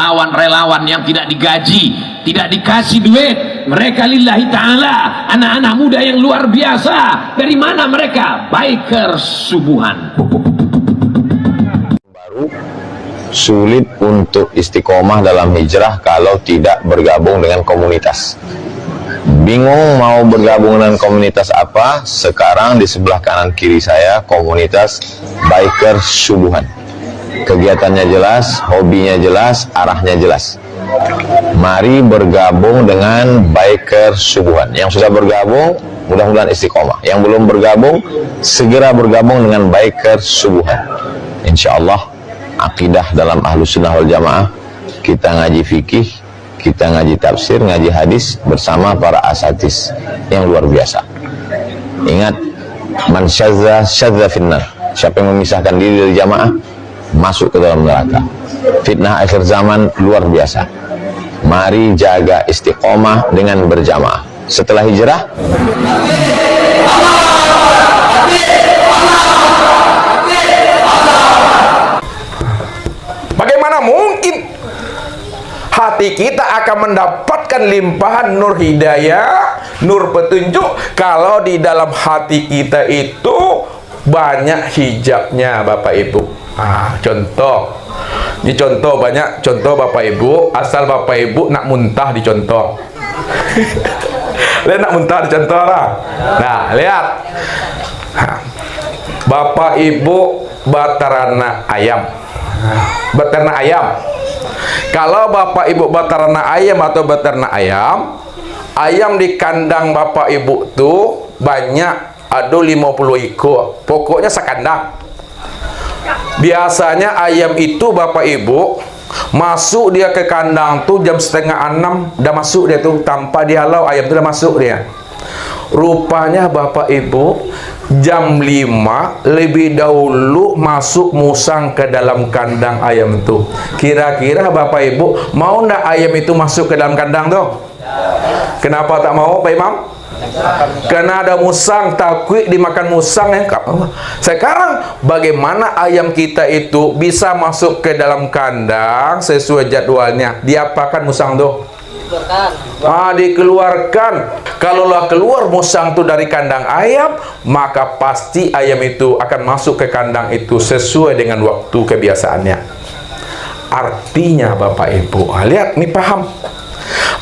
relawan-relawan yang tidak digaji, tidak dikasih duit. Mereka lillahi ta'ala, anak-anak muda yang luar biasa. Dari mana mereka? Biker subuhan. Baru sulit untuk istiqomah dalam hijrah kalau tidak bergabung dengan komunitas. Bingung mau bergabung dengan komunitas apa? Sekarang di sebelah kanan kiri saya komunitas biker subuhan. Kegiatannya jelas, hobinya jelas, arahnya jelas. Mari bergabung dengan biker subuhan. Yang sudah bergabung, mudah-mudahan istiqomah. Yang belum bergabung, segera bergabung dengan biker subuhan. Insya Allah, akidah dalam Ahlus Sunnah wal Jamaah. Kita ngaji fikih, kita ngaji tafsir, ngaji hadis bersama para asatis yang luar biasa. Ingat, man syadza syadza finnar. Siapa yang memisahkan diri dari jamaah, masuk ke dalam neraka. Fitnah akhir zaman luar biasa. Mari jaga istiqomah dengan berjamaah. Setelah hijrah, bagaimana mungkin hati kita akan mendapatkan limpahan nur hidayah, nur petunjuk, kalau di dalam hati kita itu banyak hijabnya, Bapak Ibu. Contoh, ini contoh banyak contoh Bapak Ibu, asal Bapak Ibu nak muntah dicontoh. Lihat nak muntah dicontoh lah. Nah, lihat. Bapak Ibu beternak ayam. Beternak ayam. Kalau Bapak Ibu beternak ayam atau beternak ayam, ayam di kandang Bapak Ibu tuh banyak, ada 50 ekor. Pokoknya sekandang. Biasanya ayam itu Bapak Ibu masuk dia ke kandang tuh jam 5:30, udah masuk dia tuh, tanpa dihalau ayam itu udah masuk dia. Rupanya Bapak Ibu jam 5 lebih dahulu masuk musang ke dalam kandang ayam tuh. Kira-kira Bapak Ibu mau ndak ayam itu masuk ke dalam kandang tuh? Kenapa tak mau, Pak Imam? Karena ada musang, takut dimakan musang ya. Sekarang bagaimana ayam kita itu bisa masuk ke dalam kandang sesuai jadwalnya? Diapakan musang tuh? Dikeluarkan. Kalaulah keluar musang itu dari kandang ayam, maka pasti ayam itu akan masuk ke kandang itu sesuai dengan waktu kebiasaannya. Artinya Bapak Ibu, lihat nih, paham?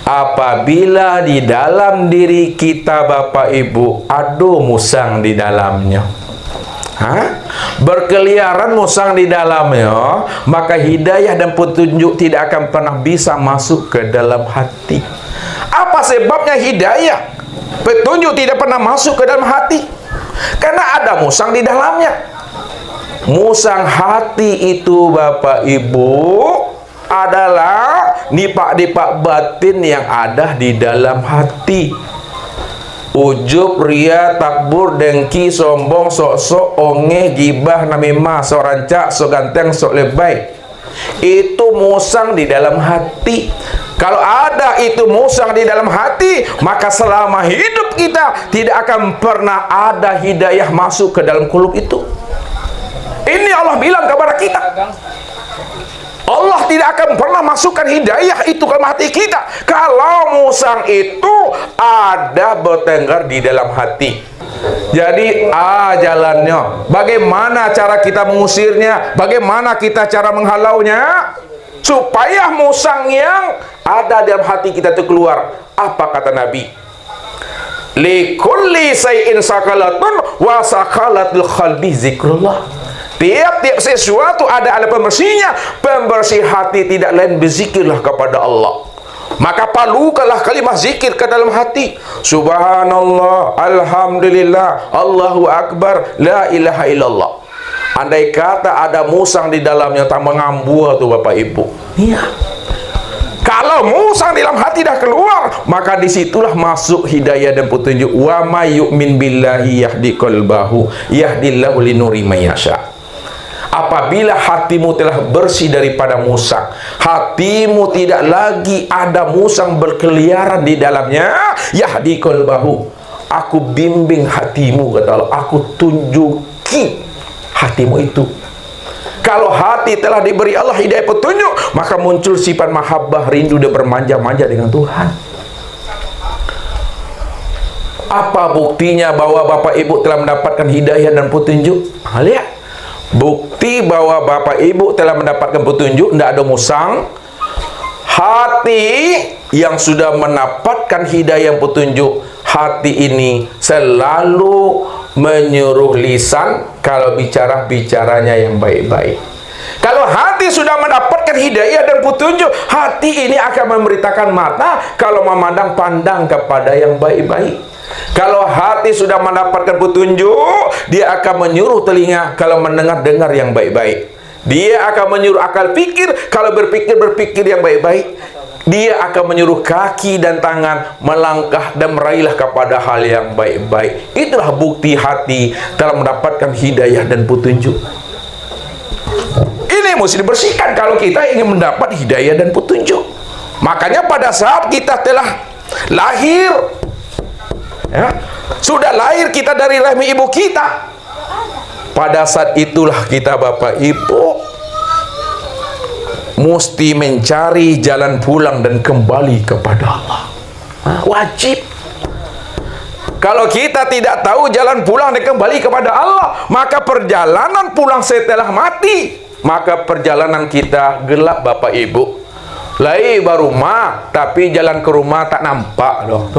Apabila di dalam diri kita Bapak Ibu ada musang di dalamnya, berkeliaran musang di dalamnya, maka hidayah dan petunjuk tidak akan pernah bisa masuk ke dalam hati. Apa sebabnya hidayah, petunjuk tidak pernah masuk ke dalam hati? Karena ada musang di dalamnya. Musang hati itu Bapak Ibu adalah nipak-nipak batin yang ada di dalam hati. Ujub, ria, takbur, dengki, sombong, sok-sok, onge, gibah, namimah, sok rancak, sok ganteng, sok lebay. Itu musang di dalam hati. Kalau ada itu musang di dalam hati, maka selama hidup kita tidak akan pernah ada hidayah masuk ke dalam kulub itu. Ini Allah bilang kepada kita. Allah tidak akan pernah masukkan hidayah itu ke hati kita kalau musang itu ada bertengger di dalam hati. Jadi jalannya, bagaimana cara kita mengusirnya, bagaimana kita cara menghalaunya supaya musang yang ada dalam hati kita itu keluar. Apa kata Nabi? Likulli say'in sakalatun wa sakalatul qalbi zikrullah. Tiap-tiap sesuatu ada alat pembersihnya. Pembersih hati tidak lain berzikirlah kepada Allah. Maka palukanlah kalimah zikir ke dalam hati. Subhanallah, alhamdulillah, Allahu akbar, la ilaha illallah. Andai kata ada musang di dalamnya, tak mengambua tuh Bapak Ibu. Iya. Kalau musang di dalam hati dah keluar, maka disitulah masuk hidayah dan petunjuk. Wa may yu'min billahi yahdi qalbahu yahdillahu linuri may yasha. Apabila hatimu telah bersih daripada musang, hatimu tidak lagi ada musang berkeliaran di dalamnya, yahdi qalbahu, aku bimbing hatimu, kata Allah, aku tunjuki hatimu itu. Kalau hati telah diberi Allah hidayah petunjuk, maka muncul sifat mahabbah, rindu dan bermanja-manja dengan Tuhan. Apa buktinya bahwa Bapak Ibu telah mendapatkan hidayah dan petunjuk? Lihat, bukti bahwa Bapak Ibu telah mendapatkan petunjuk, tidak ada musang. Hati yang sudah mendapatkan hidayah petunjuk, hati ini selalu menyuruh lisan kalau bicaranya yang baik-baik. Kalau hati sudah mendapatkan hidayah dan petunjuk, hati ini akan memberitakan mata kalau memandang pandang kepada yang baik-baik. Kalau hati sudah mendapatkan petunjuk, dia akan menyuruh telinga kalau mendengar-dengar yang baik-baik. Dia akan menyuruh akal pikir kalau berpikir yang baik-baik. Dia akan menyuruh kaki dan tangan melangkah dan meraihlah kepada hal yang baik-baik. Itulah bukti hati telah mendapatkan hidayah dan petunjuk. Ini mesti dibersihkan kalau kita ingin mendapat hidayah dan petunjuk. Makanya pada saat kita telah lahir, ya, sudah lahir kita dari rahim ibu kita, pada saat itulah kita Bapak Ibu mesti mencari jalan pulang dan kembali kepada Allah. Wajib. Kalau kita tidak tahu jalan pulang dan kembali kepada Allah, maka perjalanan pulang setelah mati, maka perjalanan kita gelap Bapak Ibu. Laiba rumah, tapi jalan ke rumah tak nampak loh.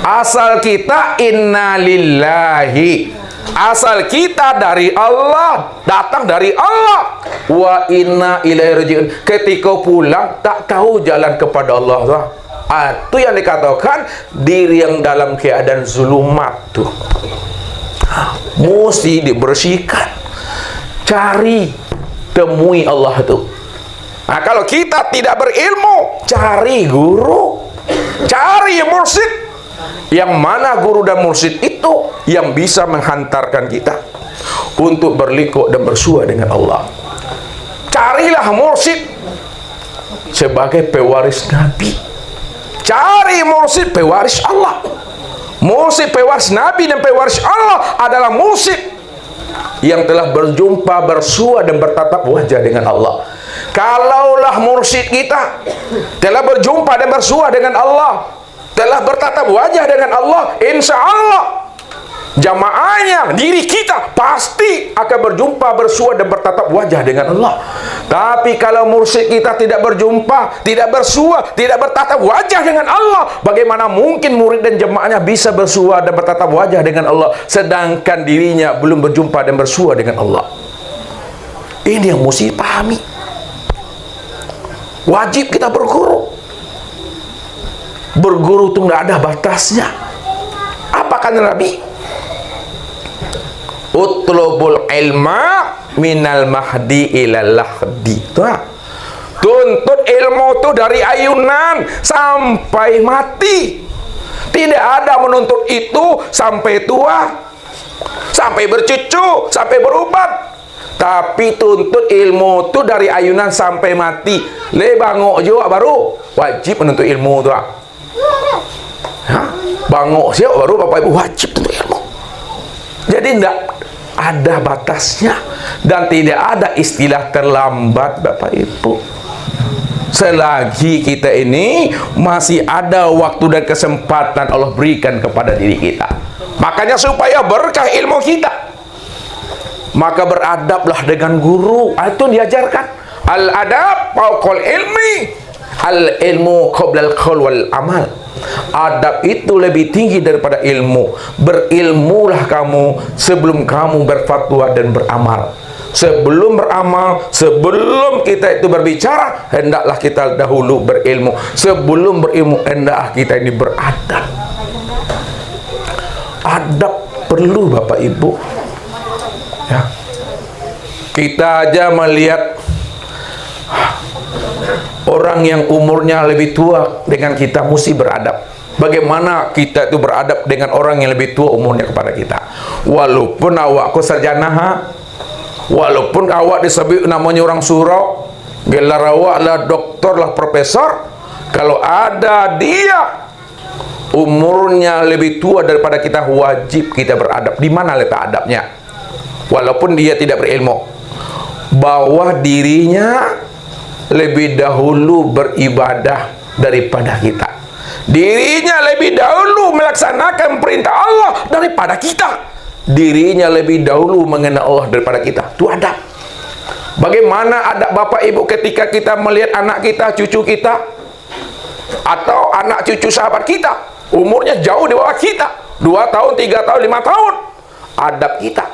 Asal kita inna lillahi, asal kita dari Allah, datang dari Allah, wa inna ilaihi rajiun. Ketika pulang tak tahu jalan kepada Allah. Itu yang dikatakan diri yang dalam keadaan zulumat tuh. Mesti dibersihkan. Cari, temui Allah tuh. Nah, kalau kita tidak berilmu, cari guru, cari mursyid. Yang mana guru dan mursyid itu yang bisa menghantarkan kita untuk berliku dan bersua dengan Allah. Carilah mursyid sebagai pewaris Nabi. Cari mursyid pewaris Allah. Mursyid pewaris Nabi dan pewaris Allah adalah mursyid yang telah berjumpa, bersua dan bertatap wajah dengan Allah. Kalaulah mursyid kita telah berjumpa dan bersua dengan Allah, telah bertatap wajah dengan Allah, insya Allah jamaahnya, diri kita pasti akan berjumpa, bersua dan bertatap wajah dengan Allah. Tapi kalau mursyid kita tidak berjumpa, tidak bersua, tidak bertatap wajah dengan Allah, bagaimana mungkin murid dan jemaahnya bisa bersua dan bertatap wajah dengan Allah sedangkan dirinya belum berjumpa dan bersua dengan Allah? Ini yang mesti pahami. Wajib kita berguru. Berguru itu nggak ada batasnya. Apa kata Nabi? Utlubul ilma minal mahdi ilal lahdi. Tuntut ilmu itu dari ayunan sampai mati. Tidak ada menuntut itu sampai tua, sampai bercucu, sampai berubat. Tapi tuntut ilmu itu dari ayunan sampai mati. Le bangok juga baru wajib menuntut ilmu tu. Bangok siap baru Bapak Ibu wajib menuntut ilmu. Jadi tidak ada batasnya dan tidak ada istilah terlambat Bapak Ibu. Selagi kita ini masih ada waktu dan kesempatan Allah berikan kepada diri kita. Makanya supaya berkah ilmu kita, maka beradablah dengan guru. Itu diajarkan. Al-adab fauqal ilmi, al-ilmu qoblal qaul wal amal. Adab itu lebih tinggi daripada ilmu. Berilmulah kamu sebelum kamu berfatwa dan beramal. Sebelum beramal, sebelum kita itu berbicara, hendaklah kita dahulu berilmu. Sebelum berilmu, hendaklah kita ini beradab. Adab perlu Bapak Ibu. Ya. Kita aja melihat orang yang umurnya lebih tua dengan kita mesti beradab. Bagaimana kita itu beradab dengan orang yang lebih tua umurnya kepada kita? Walaupun awakku sarjana, walaupun awak disebut namanya orang surau, gelar awak lah doktor lah profesor, kalau ada dia umurnya lebih tua daripada kita, wajib kita beradab. Di mana letak adabnya? Walaupun dia tidak berilmu, bahwa dirinya lebih dahulu beribadah daripada kita. Dirinya lebih dahulu melaksanakan perintah Allah daripada kita. Dirinya lebih dahulu mengenal Allah daripada kita. Itu adab. Bagaimana adab bapak ibu ketika kita melihat anak kita, cucu kita, atau anak cucu sahabat kita, umurnya jauh di bawah kita, 2 tahun, 3 tahun, 5 tahun. Adab kita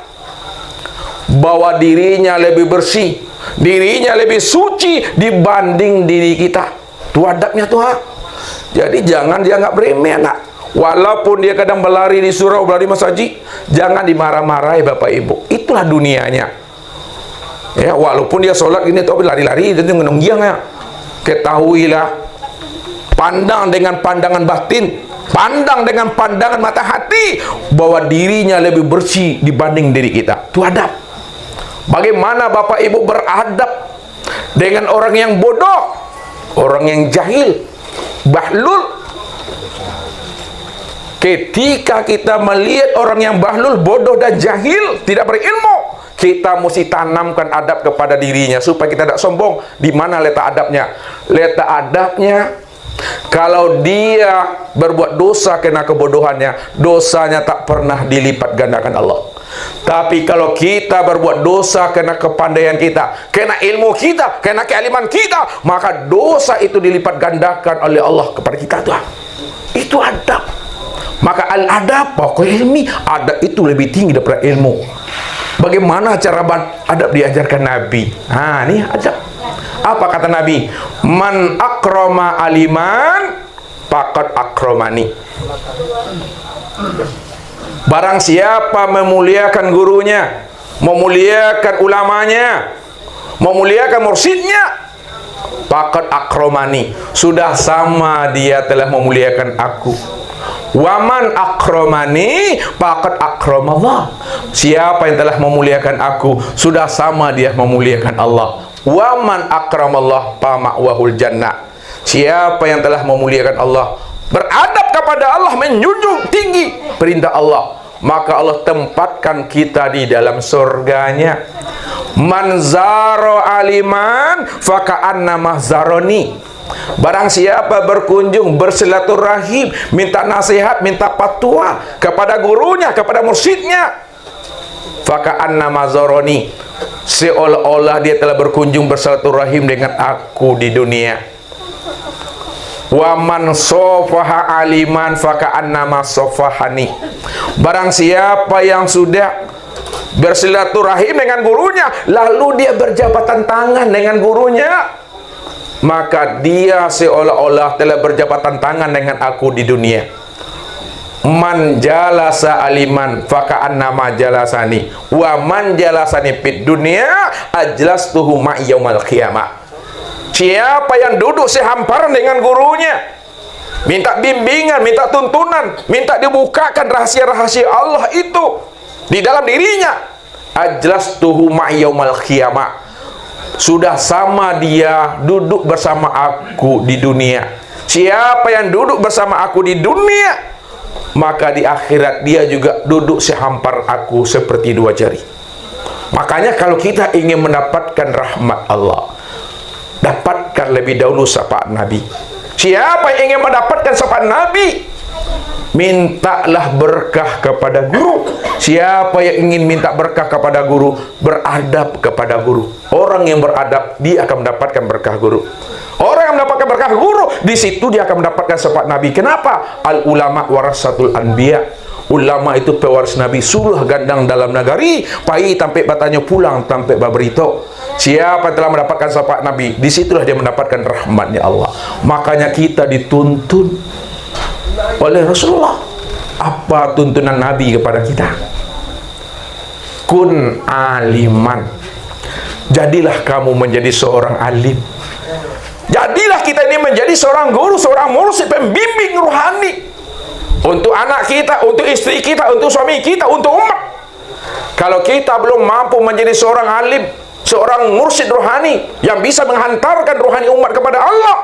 bahwa dirinya lebih bersih, dirinya lebih suci dibanding diri kita. Itu adabnya Tuhan. Jadi jangan dianggap remeh anak. Walaupun dia kadang berlari di surau, berlari di masjid, jangan dimarah-marahi bapak ibu. Itulah dunianya. Ya, walaupun dia sholat ini tapi lari-lari itu ngenonggiang ya. Ketahuilah, pandang dengan pandangan batin, pandang dengan pandangan mata hati bahwa dirinya lebih bersih dibanding diri kita. Itu adab. Bagaimana bapak ibu beradab dengan orang yang bodoh, orang yang jahil, bahlul. Ketika kita melihat orang yang bahlul, bodoh dan jahil, tidak berilmu, kita mesti tanamkan adab kepada dirinya supaya kita tidak sombong. Di mana letak adabnya? Letak adabnya, kalau dia berbuat dosa karena kebodohannya, dosanya tak pernah dilipat gandakan Allah. Tapi kalau kita berbuat dosa karena kepandaian kita, karena ilmu kita, karena kealiman kita, maka dosa itu dilipat gandakan oleh Allah kepada kita. Itu adab. Maka al-adab, pokok ilmi, adab itu lebih tinggi daripada ilmu. Bagaimana cara adab diajarkan Nabi? Nah, ini adab. Apa kata Nabi? Man akrama aliman faqad akramani. Barang siapa memuliakan gurunya, memuliakan ulamanya, memuliakan mursyidnya, faqad akramani, sudah sama dia telah memuliakan aku. Waman akramani faqad akramallah. Siapa yang telah memuliakan aku, sudah sama dia memuliakan Allah. Waman akramallah fama'wahul jannah. Siapa yang telah memuliakan Allah, beradab kepada Allah, menjunjung tinggi perintah Allah, maka Allah tempatkan kita di dalam surganya. Man zaro aliman faka'annama zaroni. Barang siapa berkunjung, bersilaturahim, minta nasihat, minta fatwa kepada gurunya, kepada mursyidnya, faka'annama zaroni, seolah-olah dia telah berkunjung bersilaturahim dengan aku di dunia. Wa man sofaha aliman faka'annama sofahani. Barang siapa yang sudah bersilaturahim dengan gurunya, lalu dia berjabatan tangan dengan gurunya, maka dia seolah-olah telah berjabatan tangan dengan aku di dunia. Man jalasa aliman faka'annama jalasani, wa man jalasani fid dunya ajlastuhu ma'i yaumal qiyamah. Siapa yang duduk sehamparan dengan gurunya, minta bimbingan, minta tuntunan, minta dibukakan rahasia-rahasia Allah itu di dalam dirinya, ajlastuhu ma'i yaumal qiyamah, sudah sama dia duduk bersama aku di dunia. Siapa yang duduk bersama aku di dunia, maka di akhirat dia juga duduk sehampar aku seperti 2 jari. Makanya kalau kita ingin mendapatkan rahmat Allah, dapatkan lebih dahulu syafaat Nabi. Siapa yang ingin mendapatkan syafaat Nabi, mintalah berkah kepada guru. Siapa yang ingin minta berkah kepada guru, beradab kepada guru. Orang yang beradab, dia akan mendapatkan berkah guru. Orang yang mendapatkan berkah guru, di situ dia akan mendapatkan syafaat Nabi. Kenapa? Al ulama warasatul anbiya. Ulama itu pewaris Nabi. Suluh gandang dalam negeri, pai tampik batanya pulang tampik baberito. Siapa yang telah mendapatkan syafaat Nabi, disitulah dia mendapatkan rahmatnya Allah. Makanya kita dituntun oleh Rasulullah. Apa tuntunan Nabi kepada kita? Kun aliman. Jadilah kamu menjadi seorang alim. Jadilah kita ini menjadi seorang guru, seorang mursyid, pembimbing rohani untuk anak kita, untuk istri kita, untuk suami kita, untuk umat. Kalau kita belum mampu menjadi seorang alim, seorang mursyid rohani yang bisa menghantarkan rohani umat kepada Allah,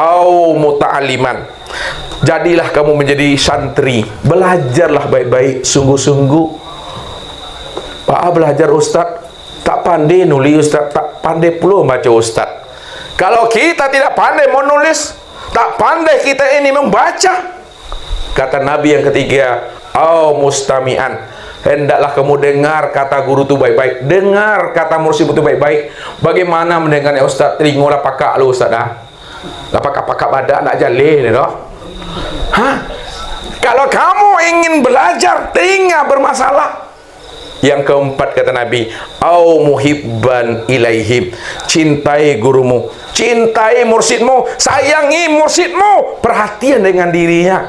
au muta'aliman, jadilah kamu menjadi santri, belajarlah baik-baik, sungguh-sungguh. Belajar Ustaz, Tak pandai nulis Ustaz, tak pandai pula baca Ustaz. Kalau kita tidak pandai menulis, tak pandai kita ini membaca, kata Nabi yang ketiga, mustami'an, hendaklah kamu dengar kata guru itu baik-baik, dengar kata mursyid itu baik-baik. Bagaimana mendengarnya Ustaz? Telingolah pakak lu Ustaz dah. Lah pakak-pakak badak nak jalin dah. Kalau kamu ingin belajar, telinga bermasalah. Yang keempat kata Nabi, muhibban ilaihim, cintai gurumu, cintai mursyidmu, sayangi mursyidmu, perhatian dengan dirinya.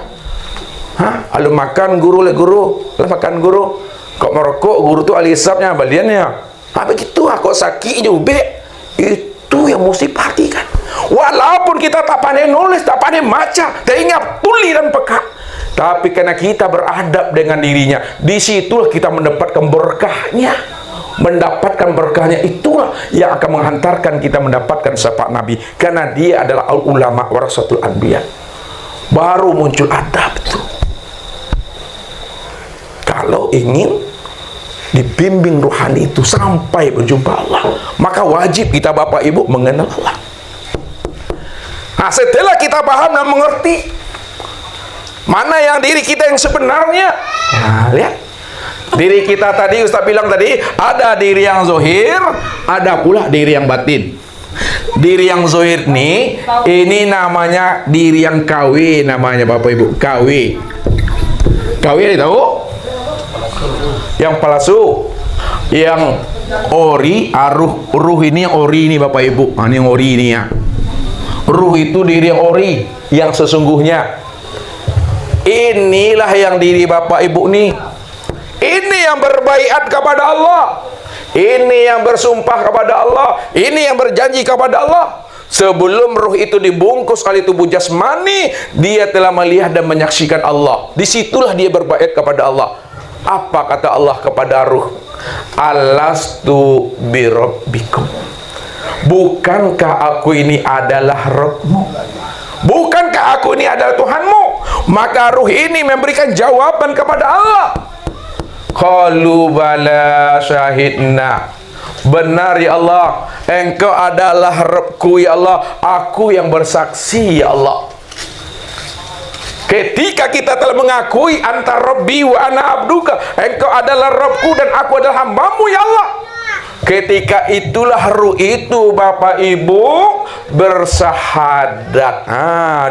Lalu makan guru, lalu makan guru, kok merokok guru tu ahli hisabnya, baliannya. Begitu kok sakit juga. Itu yang mesti perhatikan. Walaupun kita tak pandai nulis, tak pandai baca, tak ingat tuli dan peka, tapi karena kita beradab dengan dirinya, disitulah kita mendapatkan berkahnya. Mendapatkan berkahnya itulah yang akan menghantarkan kita mendapatkan syafaat Nabi, karena dia adalah ulama warasatul anbiya. Baru muncul adab itu. Kalau ingin dibimbing rohani itu sampai berjumpa Allah, maka wajib kita Bapak Ibu mengenal Allah. Setelah kita paham dan mengerti mana yang diri kita yang sebenarnya, lihat diri kita tadi, Ustaz bilang tadi, ada diri yang zahir, ada pula diri yang batin. Diri yang zahir ini namanya diri yang KW, namanya Bapak Ibu, KW. KW ini tahu? Yang palsu, yang ori, ruh ini yang ori ini Bapak Ibu. Ini yang ori ini ya. Ruh itu diri yang ori, yang sesungguhnya. Inilah yang diri Bapak Ibu nih. Ini yang berbaiat kepada Allah, ini yang bersumpah kepada Allah, ini yang berjanji kepada Allah. Sebelum ruh itu dibungkus oleh tubuh jasmani, dia telah melihat dan menyaksikan Allah. Disitulah dia berbaiat kepada Allah. Apa kata Allah kepada ruh? Alastu birabbikum, bukankah aku ini adalah Rabbmu? Bukankah aku ini adalah Tuhanmu? Maka ruh ini memberikan jawaban kepada Allah. Qalu bala syahidna, benar ya Allah, Engkau adalah Rabbku ya Allah, aku yang bersaksi ya Allah. Ketika kita telah mengakui antara Rabbi wa ana abduka, Engkau adalah Rabbku dan aku adalah hambamu ya Allah, ketika itulah ruh itu Bapak Ibu bersahadat.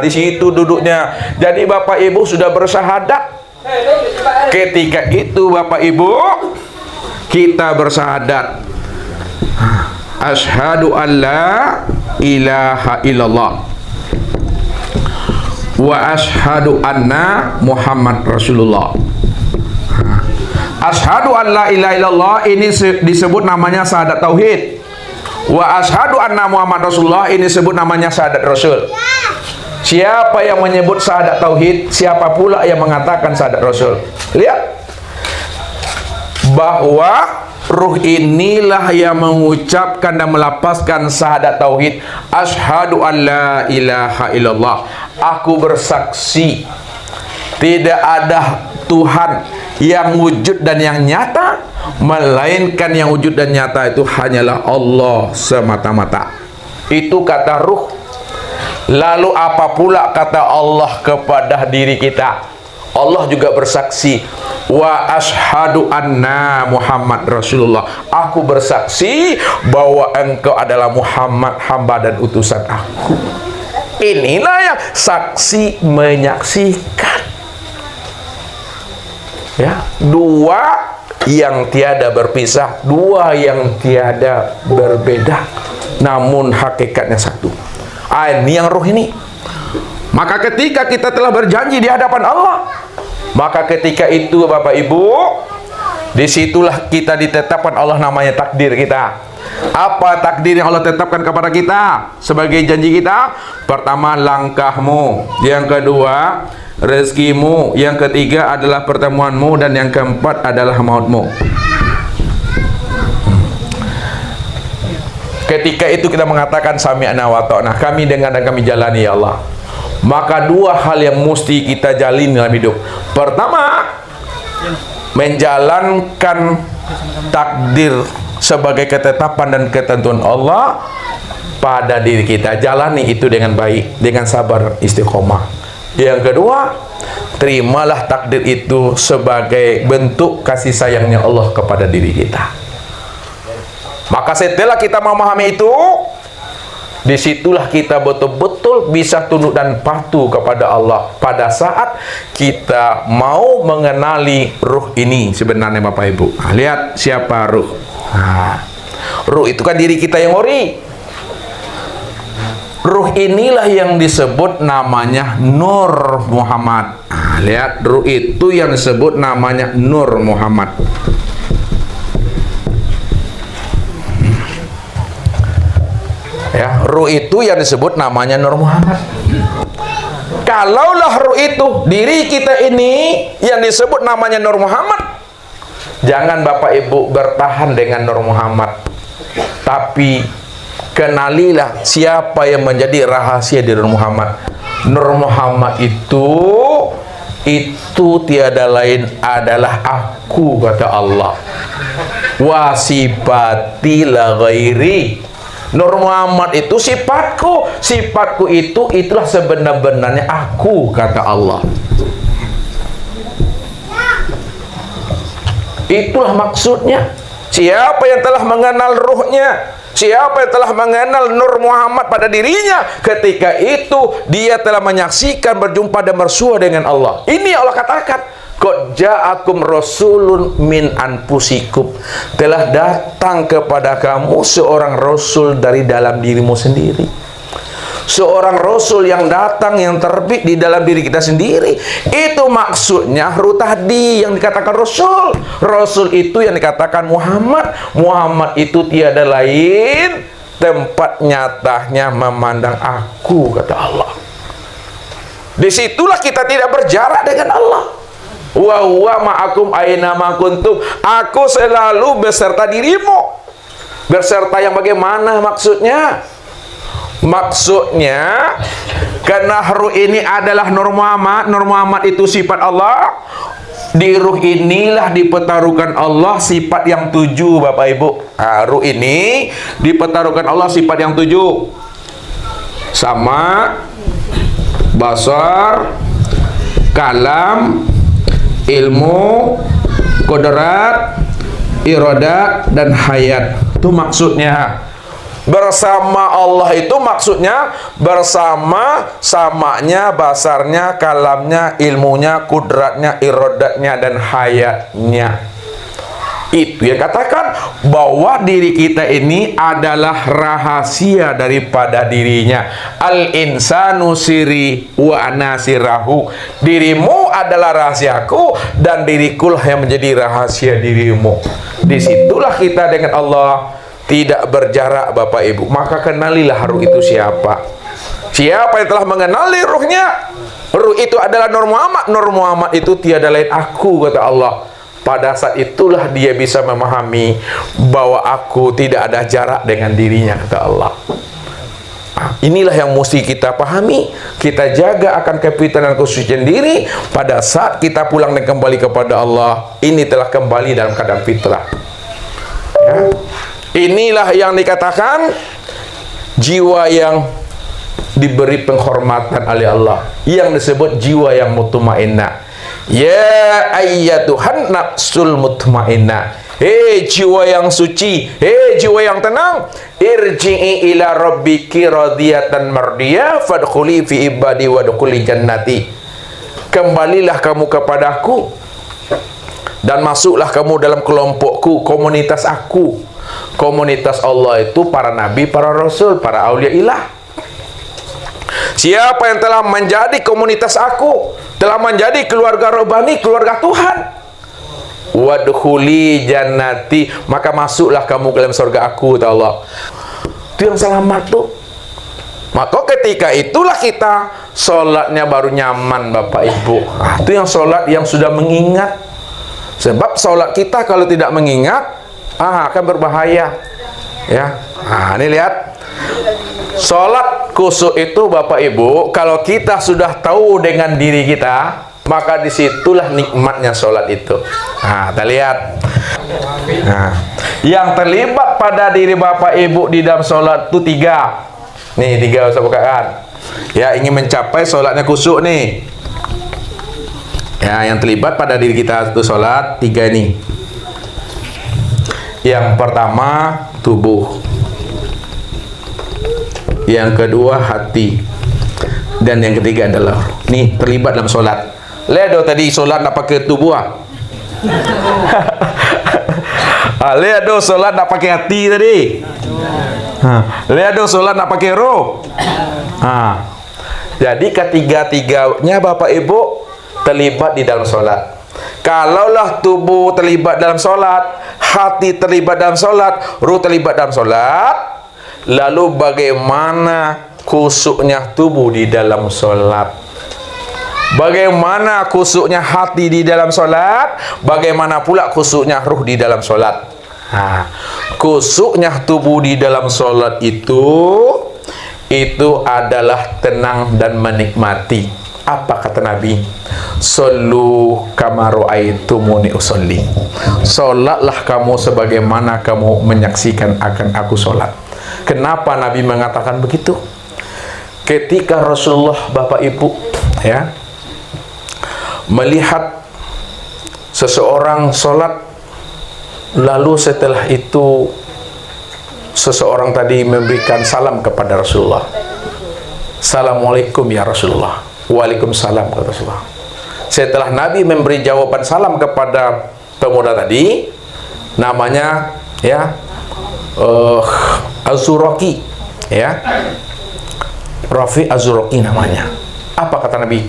Di situ duduknya. Jadi Bapak Ibu sudah bersahadat. Ketika itu Bapak Ibu kita bersahadat, asyhadu an la ilaha illallah wa asyhadu anna Muhammad Rasulullah. Asyhadu an la ilaha illallah ini disebut namanya syahadat tauhid. Wa asyhadu anna Muhammad Rasulullah ini disebut namanya syahadat Rasul. Siapa yang menyebut syahadat tauhid, siapa pula yang mengatakan syahadat Rasul. Lihat bahwa ruh inilah yang mengucapkan dan melapaskan syahadat tauhid. Asyhadu an la ilaha illallah, aku bersaksi tidak ada Tuhan yang wujud dan yang nyata, melainkan yang wujud dan nyata itu hanyalah Allah semata-mata. Itu kata ruh. Lalu apa pula kata Allah kepada diri kita? Allah juga bersaksi, wa asyhadu anna Muhammad Rasulullah, aku bersaksi bahwa engkau adalah Muhammad, hamba dan utusan aku. Inilah yang saksi menyaksikan. Ya, dua yang tiada berpisah, dua yang tiada berbeda, namun hakikatnya satu. Ini yang roh ini. Maka ketika kita telah berjanji di hadapan Allah, maka ketika itu Bapak Ibu, disitulah kita ditetapkan Allah, namanya takdir kita. Apa takdir yang Allah tetapkan kepada kita sebagai janji kita? Pertama, langkahmu. Yang kedua, rezekimu. Yang ketiga adalah pertemuanmu. Dan yang keempat adalah mautmu. Ketika itu kita mengatakan sami'na wa ta'na, kami dengar dan kami jalani ya Allah. Maka dua hal yang mesti kita jalin dalam hidup. Pertama, menjalankan takdir sebagai ketetapan dan ketentuan Allah pada diri kita. Jalani itu dengan baik, dengan sabar, istiqomah. Yang kedua, terimalah takdir itu sebagai bentuk kasih sayangnya Allah kepada diri kita. Maka setelah kita memahami itu, disitulah kita betul-betul bisa tunduk dan patuh kepada Allah pada saat kita mau mengenali ruh ini sebenarnya Bapak Ibu. Lihat siapa ruh. Ruh itu kan diri kita yang ori. Ruh inilah yang disebut namanya Nur Muhammad. Lihat, ruh itu yang disebut namanya Nur Muhammad. Ya, ruh itu yang disebut namanya Nur Muhammad. Kalaulah ruh itu diri kita ini yang disebut namanya Nur Muhammad, jangan Bapak Ibu bertahan dengan Nur Muhammad, tapi kenalilah siapa yang menjadi rahasia di Nur Muhammad. Nur Muhammad itu tiada lain adalah aku, kata Allah. Wasifati la ghairi. Nur Muhammad itu sifatku, sifatku itulah sebenar-benarnya aku, kata Allah. Itulah maksudnya. Siapa yang telah mengenal ruhnya, siapa yang telah mengenal Nur Muhammad pada dirinya, ketika itu dia telah menyaksikan, berjumpa dan bersua dengan Allah. Ini Allah katakan, qad ja'akum rasulun min anfusikum, telah datang kepada kamu seorang rasul dari dalam dirimu sendiri. Seorang rasul yang datang, yang terbit di dalam diri kita sendiri. Itu maksudnya ruh tadi yang dikatakan rasul. Rasul itu yang dikatakan Muhammad. Muhammad itu tiada lain tempat nyatanya memandang aku, kata Allah. Disitulah kita tidak berjarak dengan Allah. Wa huwa ma'akum aina ma kuntum. Aku selalu beserta dirimu. Beserta yang bagaimana maksudnya? Maksudnya, karena ruh ini adalah Nur Muhammad, Nur Muhammad itu sifat Allah. Di ruh inilah dipertaruhkan Allah sifat yang 7, Bapak Ibu. Ruh ini dipertaruhkan Allah sifat yang 7. Sama, basar, kalam, ilmu, kodrat, iradat, dan hayat. Itu maksudnya. Bersama Allah itu maksudnya bersama samanya, basarnya, kalamnya, ilmunya, kudratnya, iradatnya, dan hayatnya. Itu yang katakan bahwa diri kita ini adalah rahasia daripada dirinya. Al-insanu siri wa anasirahu. Dirimu adalah rahasiaku dan dirikulah yang menjadi rahasia dirimu. Disitulah kita dengan Allah tidak berjarak, Bapak Ibu. Maka kenalilah ruh itu siapa. Siapa yang telah mengenali ruhnya? Ruh itu adalah Nur Muhammad. Nur Muhammad itu tiada lain aku, kata Allah. Pada saat itulah dia bisa memahami bahwa aku tidak ada jarak dengan dirinya, kata Allah. Inilah yang mesti kita pahami. Kita jaga akan kepitan dan kesucian diri. Pada saat kita pulang dan kembali kepada Allah, ini telah kembali dalam keadaan fitrah. Ya. Inilah yang dikatakan jiwa yang diberi penghormatan oleh Allah, yang disebut jiwa yang mutmainnah. Ya ayyatuhan nafsul mutmainnah. Hei jiwa yang suci, hei jiwa yang tenang, irji'i ila rabbiki radiyatan mardiyah fadkhuli fi ibadi wadkhuli jannati. Kembalilah kamu kepadaku dan masuklah kamu dalam kelompokku, komunitas aku. Komunitas Allah itu para nabi, para rasul, para aulia ilah. Siapa yang telah menjadi komunitas aku, telah menjadi keluarga robbani, keluarga Tuhan, wadkhuli jannati, maka masuklah kamu ke dalam surga aku, kata Allah. Itu yang selamat tuh. Maka ketika itulah kita sholatnya baru nyaman, Bapak Ibu. Itu yang sholat yang sudah mengingat. Sebab sholat kita kalau tidak mengingat, akan berbahaya. Ya. Ini lihat. Sholat khusyuk itu, Bapak Ibu, kalau kita sudah tahu dengan diri kita, Maka disitulah nikmatnya sholat itu. Nah, kita lihat. Nah, yang terlibat pada diri Bapak Ibu di dalam sholat itu 3. Nih 3 Ustaz bukaan. Ya, ingin mencapai sholatnya khusyuk nih. Ya, yang terlibat pada diri kita itu sholat 3 nih. Yang pertama tubuh, yang kedua hati, dan yang ketiga adalah nih terlibat dalam sholat. Lihat tadi sholat nak pakai tubuh lihat sholat nak pakai hati tadi. Lihat sholat nak pakai roh. Jadi ketiga-tiganya Bapak Ibu terlibat di dalam sholat. Kalaulah tubuh terlibat dalam sholat, hati terlibat dalam sholat, ruh terlibat dalam sholat, lalu bagaimana khusyuknya tubuh di dalam sholat? Bagaimana khusyuknya hati di dalam sholat? Bagaimana pula khusyuknya ruh di dalam sholat? Khusyuknya tubuh di dalam sholat itu adalah tenang dan menikmati. Apa kata Nabi? Sallu kama ra'aitumuni usolli. Sholatlah kamu sebagaimana kamu menyaksikan akan aku sholat. Kenapa Nabi mengatakan begitu? Ketika Rasulullah Bapak Ibu ya melihat seseorang sholat, lalu setelah itu seseorang tadi memberikan salam kepada Rasulullah. Assalamualaikum ya Rasulullah. Waalaikumsalam kata Rasulullah. Setelah Nabi memberi jawaban salam kepada pemuda tadi, namanya ya Az-Zuraqi, ya Rafi Az-Zuraqi namanya. Apa kata Nabi?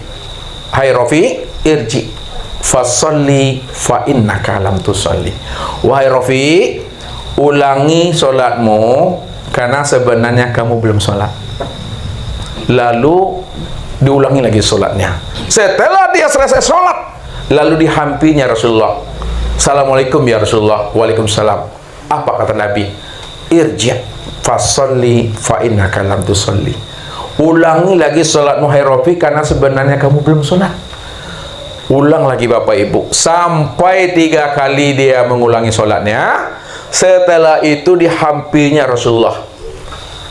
Hai Rafi, irji fasalli fa innaka lam tusalli. Wahai Rafi, ulangi solatmu karena sebenarnya kamu belum solat. Lalu diulangi lagi solatnya. Setelah dia selesai solat, lalu dihampinya Rasulullah. Assalamualaikum ya Rasulullah. Waalaikumsalam. Apa kata Nabi? Irji fasalli fa innaka lam tusalli. Ulangi lagi solatmu hai Rafi karena sebenarnya kamu belum solat. Ulang lagi Bapak Ibu sampai 3 kali dia mengulangi solatnya. Setelah itu dihampinya Rasulullah.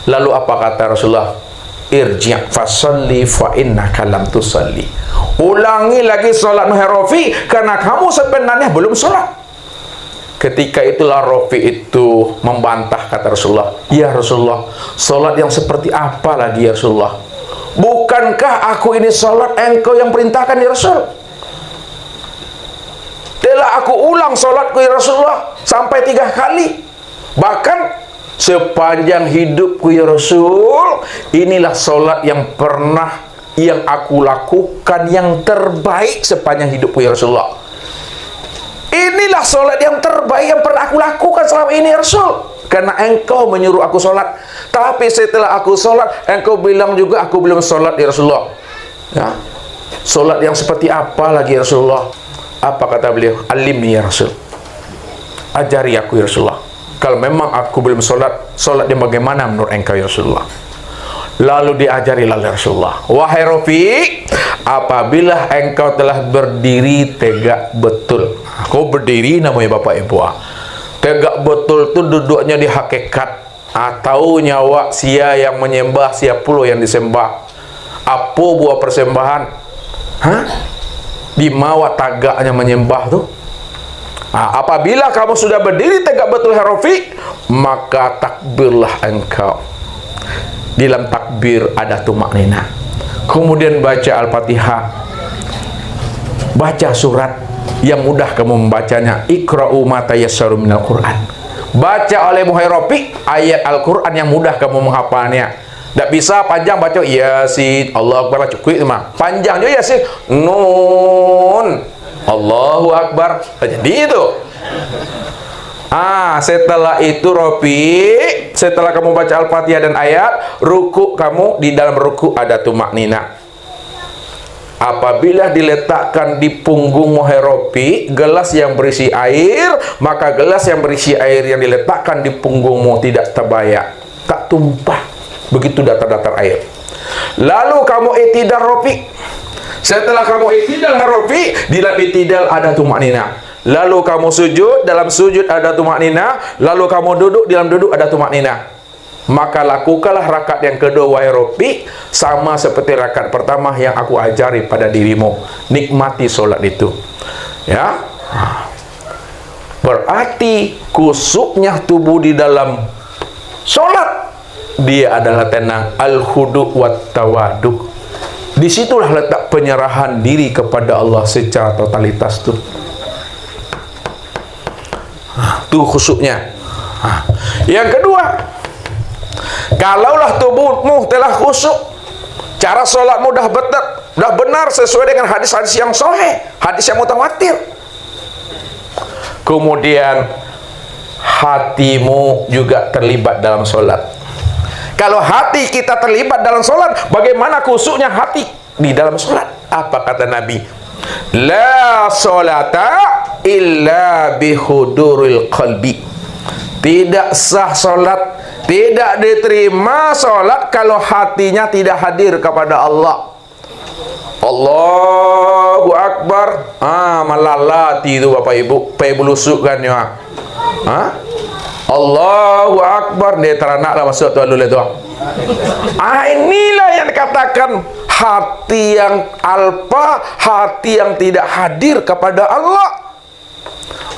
Lalu apa kata Rasulullah? Irji' fasalli fa innaka lam tusalli. Ulangi lagi solatmu hai Rafi karena kamu sebenarnya belum solat. Ketika itulah Rafi itu membantah, kata Rasulullah, ya Rasulullah, solat yang seperti apa lagi ya Rasulullah? Bukankah aku ini solat engkau yang perintahkan ya Rasul? Telah aku ulang solatku ya Rasulullah sampai 3 kali. Bahkan sepanjang hidupku ya Rasul, inilah solat yang pernah yang aku lakukan yang terbaik sepanjang hidupku ya Rasulullah. Inilah solat yang terbaik yang pernah aku lakukan selama ini ya Rasul. Karena engkau menyuruh aku solat. Tapi setelah aku solat, engkau bilang juga aku belum solat ya Rasulullah. Ya, solat yang seperti apa lagi ya Rasulullah? Apa kata beliau? Alimni ya Rasul. Ajari aku ya Rasulullah. Kalau memang aku belum solat, solat yang bagaimana menurut engkau ya Rasulullah? Lalu diajarilah oleh Rasulullah. Wahai Rafiq, apabila engkau telah berdiri tegak betul. Kau berdiri namanya Bapak Ibu. Tegak betul itu duduknya di hakikat. Atau nyawa sia yang menyembah, sia pula yang disembah. Apa buah persembahan? Di mawa tagaknya menyembah tuh. Apabila kamu sudah berdiri tegak betul Rafiq, maka takbirlah engkau. Di dalam takbir ada tumak nina. Kemudian baca Al-Fatihah. Baca surat yang mudah kamu membacanya. Iqra'u ma tayassaru minal Qur'an. Baca oleh Rafiq ayat Al-Qur'an yang mudah kamu menghafalnya. Tak bisa panjang baca Yasin, Allah Akbar, cukup mah. Panjang juga Yasin. Nun, Allahu Akbar. Jadi itu. Setelah itu Rafiq, setelah kamu baca Al-Fatihah dan ayat, ruku kamu, di dalam ruku ada tumak nina. Apabila diletakkan di punggungmu hai Rafiq gelas yang berisi air, maka gelas yang berisi air yang diletakkan di punggungmu tidak terbayak, tak tumpah begitu datar-datar air. Lalu kamu i'tidal Rafiq. Setelah kamu i'tidal harofi, di dalam i'tidal ada tumaknina. Lalu kamu sujud, dalam sujud ada tumaknina. Lalu kamu duduk, dalam duduk ada tumaknina. Maka lakukanlah rakaat yang kedua wahai Rafi, sama seperti rakaat pertama yang aku ajari pada dirimu. Nikmati solat itu. Ya. Berarti kusuknya tubuh di dalam solat, dia adalah tenang, al-hudu' wat tawaduk. Disitulah letak penyerahan diri kepada Allah secara totalitas tuh. Tuh khusuknya. Yang kedua, kalaulah tubuhmu telah khusuk, cara solatmu dah benar sesuai dengan hadis-hadis yang sahih, hadis yang mutawatir. Kemudian hatimu juga terlibat dalam solat. Kalau hati kita terlibat dalam solat, bagaimana khusuknya hati di dalam solat? Apa kata Nabi? La solata illa bihuduril qalbi. Tidak sah solat, tidak diterima solat kalau hatinya tidak hadir kepada Allah. Allahu Akbar. Malalati itu Bapak Ibu, pebulusuk kan ya. Allahu Akbar, dia teranak lah masuk tu alul itu. Inilah yang dikatakan hati yang alpa, hati yang tidak hadir kepada Allah,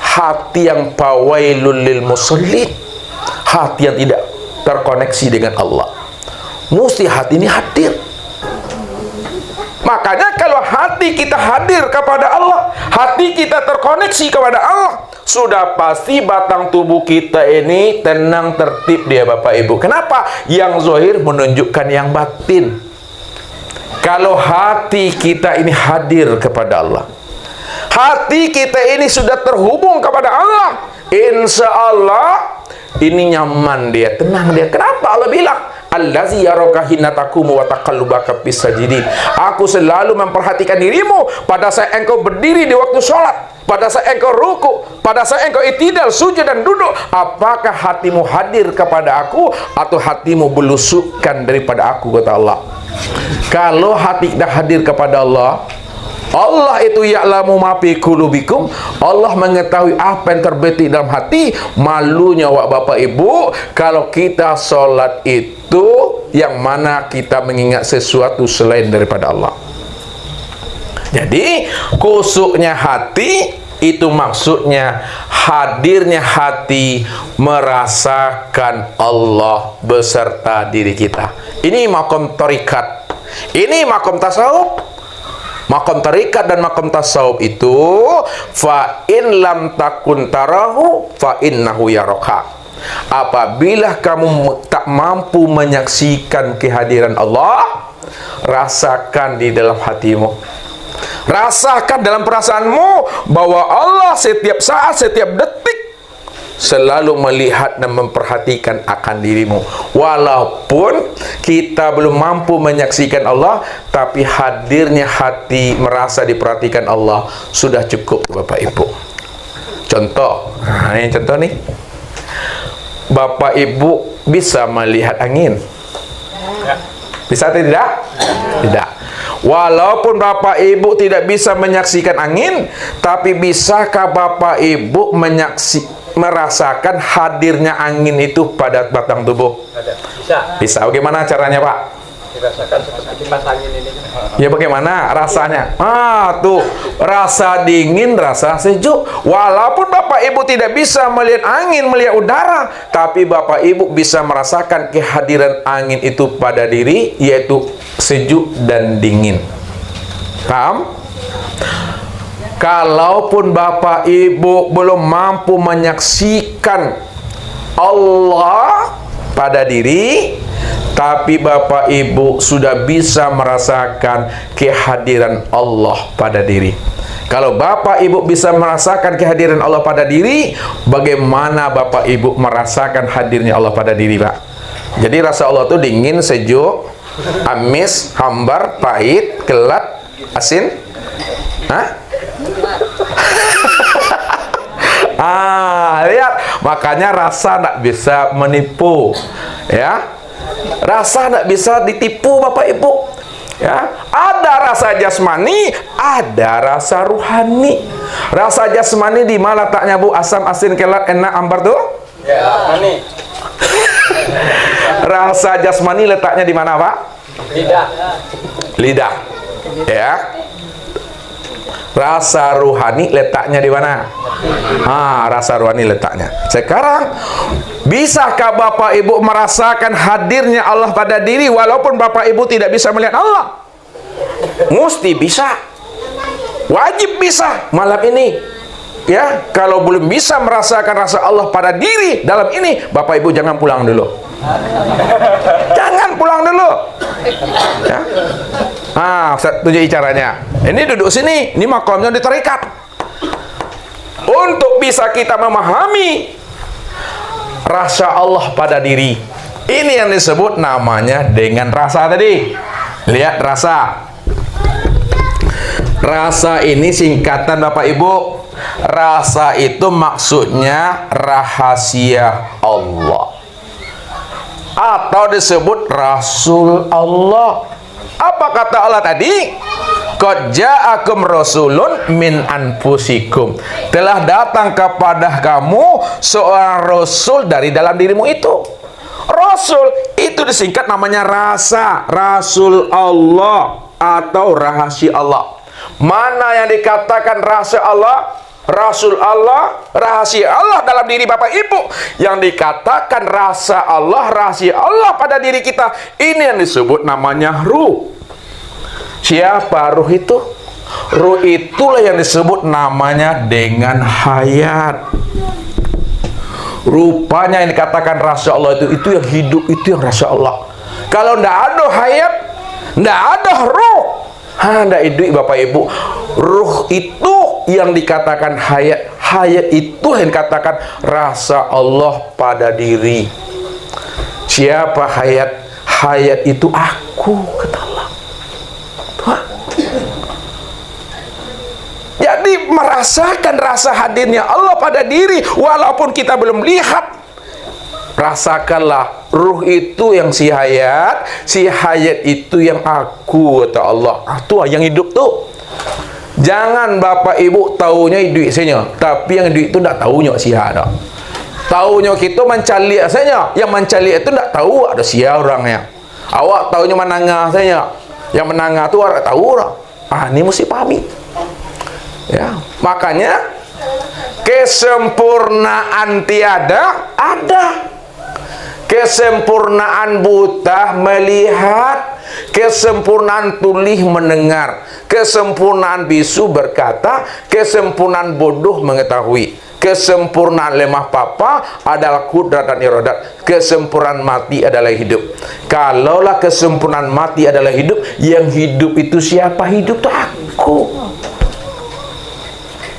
hati yang fawailul lil musallin, hati yang tidak terkoneksi dengan Allah. Mesti hati ini hadir. Makanya kalau hati kita hadir kepada Allah, hati kita terkoneksi kepada Allah, sudah pasti batang tubuh kita ini tenang, tertib dia Bapak Ibu. Kenapa? Yang zahir menunjukkan yang batin. Kalau hati kita ini hadir kepada Allah, hati kita ini sudah terhubung kepada Allah, insya Allah ini nyaman dia, tenang dia. Kenapa Allah bilang allazi yaraka hina taqumu wa taqallubaka fis sajidin. Aku selalu memperhatikan dirimu pada saat engkau berdiri di waktu sholat, pada saat engkau ruku, pada saat engkau i'tidal, sujud dan duduk. Apakah hatimu hadir kepada aku atau hatimu belusukkan daripada aku, kata Allah. Kalau hati kita hadir kepada Allah, Allah itu ya'lamu ma fi qulubikum. Allah mengetahui apa yang terbetik dalam hati. Malunya Bapak Ibu kalau kita sholat itu yang mana kita mengingat sesuatu selain daripada Allah. Jadi kusuknya hati itu maksudnya hadirnya hati merasakan Allah beserta diri kita. Ini makom tarikat, ini makom tasawuf. Makom tarikat dan makom tasawuf itu fa in lam takun tarahu fa innahu yaraka. Apabila kamu tak mampu menyaksikan kehadiran Allah, rasakan di dalam hatimu, rasakan dalam perasaanmu bahwa Allah setiap saat, setiap detik selalu melihat dan memperhatikan akan dirimu. Walaupun kita belum mampu menyaksikan Allah, tapi hadirnya hati merasa diperhatikan Allah sudah cukup Bapak Ibu. Contoh, ini contoh nih. Bapak Ibu bisa melihat angin? Bisa atau tidak? Tidak. Walaupun Bapak Ibu tidak bisa menyaksikan angin, tapi bisakah Bapak Ibu merasakan hadirnya angin itu pada batang tubuh? Bisa. Bisa. Bagaimana caranya, Pak? Dirasakan seperti kipas angin ini. Ya bagaimana rasanya? Tuh, rasa dingin, rasa sejuk. Walaupun Bapak Ibu tidak bisa melihat angin, melihat udara, tapi Bapak Ibu bisa merasakan kehadiran angin itu pada diri, yaitu sejuk dan dingin. Paham? Kalaupun Bapak Ibu belum mampu menyaksikan Allah pada diri, tapi Bapak Ibu sudah bisa merasakan kehadiran Allah pada diri. Kalau Bapak Ibu bisa merasakan kehadiran Allah pada diri, bagaimana Bapak Ibu merasakan hadirnya Allah pada diri, Pak? Jadi rasa Allah itu dingin, sejuk, amis, hambar, pahit, kelat, asin. Lihat, makanya rasa tidak bisa menipu, ya. Rasa tidak bisa ditipu Bapak Ibu. Ya, ada rasa jasmani, ada rasa ruhani. Rasa jasmani di mana letaknya, Bu? Asam, asin, kelat, enak, ambar tuh? Ya, mani. Rasa jasmani letaknya di mana, Pak? Lidah. Lidah. Ya. Rasa ruhani letaknya di mana? Rasa ruhani letaknya. Sekarang, bisakah Bapak Ibu merasakan hadirnya Allah pada diri walaupun Bapak Ibu tidak bisa melihat Allah? Mesti bisa. Wajib bisa malam ini. Ya, kalau belum bisa merasakan rasa Allah pada diri dalam ini, Bapak Ibu jangan pulang dulu. Jangan pulang dulu. Ya. Ustaz tunjuk caranya. Ini duduk sini, ini makamnya di tarekat. Untuk bisa kita memahami rasa Allah pada diri. Ini yang disebut namanya dengan rasa tadi. Lihat rasa. Rasa ini singkatan Bapak Ibu. Rasa itu maksudnya rahasia Allah. Atau disebut Rasul Allah. Apa kata Allah tadi? Qad ja'akum rasulun min anfusikum. Telah datang kepada kamu seorang rasul dari dalam dirimu itu. Rasul itu disingkat namanya rasa, Rasul Allah atau rahasia Allah. Mana yang dikatakan rasa Allah, Rasul Allah, rahasia Allah dalam diri Bapak Ibu? Yang dikatakan rasa Allah, rahasia Allah pada diri kita, ini yang disebut namanya ruh. Siapa ruh itu? Ruh itulah yang disebut namanya dengan hayat. Rupanya yang dikatakan rasa Allah itu yang hidup, itu yang rasa Allah. Kalau tidak ada hayat, tidak ada ruh, tidak hidup Bapak Ibu. Ruh itu yang dikatakan hayat, hayat itu yang dikatakan rasa Allah pada diri. Siapa hayat? Hayat itu aku, kata Allah. Jadi merasakan rasa hadirnya Allah pada diri walaupun kita belum lihat. Rasakanlah, ruh itu yang si hayat itu yang aku, kata Allah. Itu yang hidup tuh. Jangan Bapak Ibu taunya hidup saja, tapi yang hidup itu tidak taunya siapa dah. Taunya kita mencari saja, yang mencari itu tidak tahu ada siapa orangnya. Awak taunya menangah saja, yang menangah itu orang tahu orang. Ini mesti pahami. Ya, makanya kesempurnaan tiada ada. Kesempurnaan buta melihat, kesempurnaan tuli mendengar, kesempurnaan bisu berkata, kesempurnaan bodoh mengetahui, kesempurnaan lemah papa adalah kudrat dan iradat, kesempurnaan mati adalah hidup. Kalaulah kesempurnaan mati adalah hidup, yang hidup itu siapa? Hidup itu aku.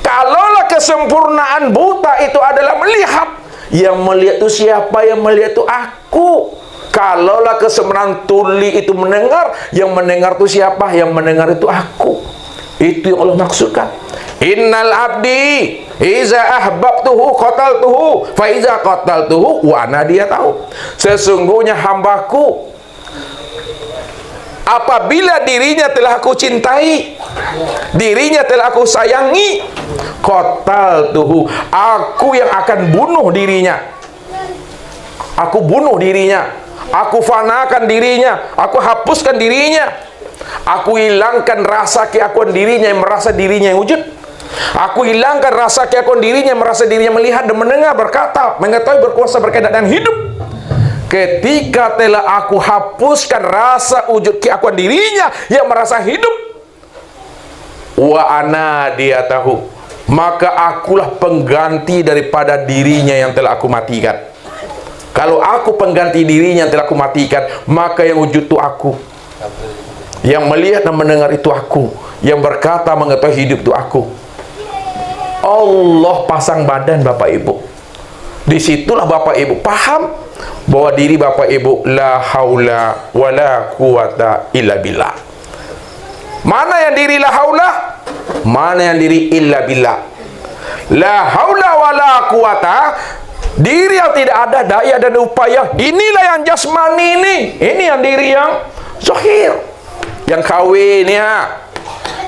Kalaulah kesempurnaan buta itu adalah melihat, yang melihat itu siapa? Yang melihat itu aku. Kalaulah kesempurnaan tuli itu mendengar, yang mendengar itu siapa? Yang mendengar itu aku. Itu yang Allah maksudkan. Innal abdi iza ahbabtuhu qataltuhu fa iza qataltuhu wa ana dia tahu. Sesungguhnya hambaku apabila dirinya telah aku cintai, dirinya telah aku sayangi, qataltuhu, aku yang akan bunuh dirinya. Aku bunuh dirinya, aku fanakan dirinya, aku hapuskan dirinya, aku hilangkan rasa keakuan dirinya yang merasa dirinya yang wujud. Aku hilangkan rasa keakuan dirinya yang merasa dirinya melihat dan mendengar, berkata, mengetahui, berkuasa, berkehendak dan hidup. Ketika telah aku hapuskan rasa wujud keakuan dirinya yang merasa hidup, wa ana dia tahu, maka akulah pengganti daripada dirinya yang telah aku matikan. Kalau aku pengganti dirinya yang telah aku matikan, maka yang wujud itu aku, yang melihat dan mendengar itu aku, yang berkata mengetahui hidup itu aku. Allah pasang badan Bapak Ibu. Disitulah Bapak Ibu paham bahwa diri Bapak Ibu la haula wala quwata illa billah. Mana yang diri la haula, mana yang diri illa billah. La haula wala quwata, diri yang tidak ada daya dan upaya. Inilah yang jasmani ini yang diri yang zahir. Yang kawin ya.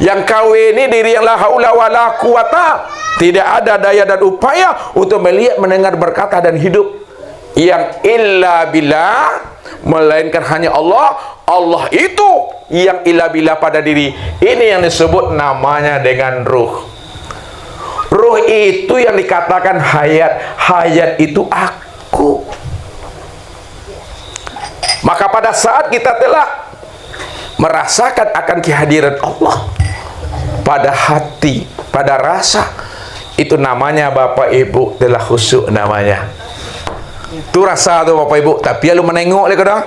Yang kawin ini diri yang la haula wala quwata. Tidak ada daya dan upaya untuk melihat, mendengar, berkata dan hidup yang illa billah, melainkan hanya Allah. Allah itu yang illa billah pada diri. Ini yang disebut namanya dengan ruh. Ruh itu yang dikatakan hayat. Hayat itu aku. Maka pada saat kita telah merasakan akan kehadiran Allah pada hati, pada rasa, itu namanya Bapak Ibu telah khusyuk namanya. Itu rasa tu Bapak Ibu. Tapi lu menengok lagi dah.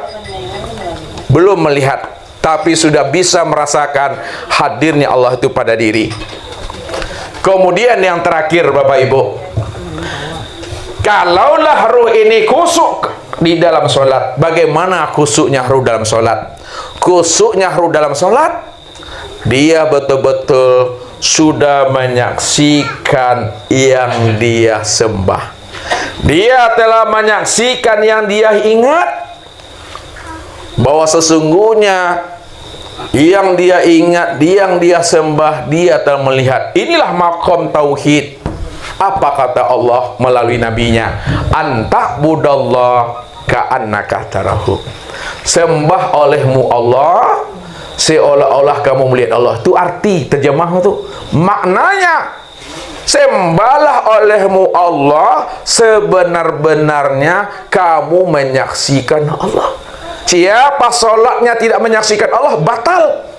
Belum melihat, tapi sudah bisa merasakan hadirnya Allah itu pada diri. Kemudian yang terakhir Bapak Ibu, kalaulah ruh ini khusyuk di dalam solat, bagaimana khusyuknya ruh dalam solat? Khusyuknya ruh dalam solat, dia betul-betul sudah menyaksikan yang dia sembah. Dia telah menyaksikan yang dia ingat, bahwa sesungguhnya yang dia ingat, yang dia sembah, dia telah melihat. Inilah maqam tauhid. Apa kata Allah melalui nabinya? Anta'budallah ka'annaka tarahu. Sembah olehmu Allah seolah-olah kamu melihat Allah. Itu arti terjemah itu. Maknanya, sembahlah olehmu Allah sebenar-benarnya kamu menyaksikan Allah. Siapa solatnya tidak menyaksikan Allah, batal.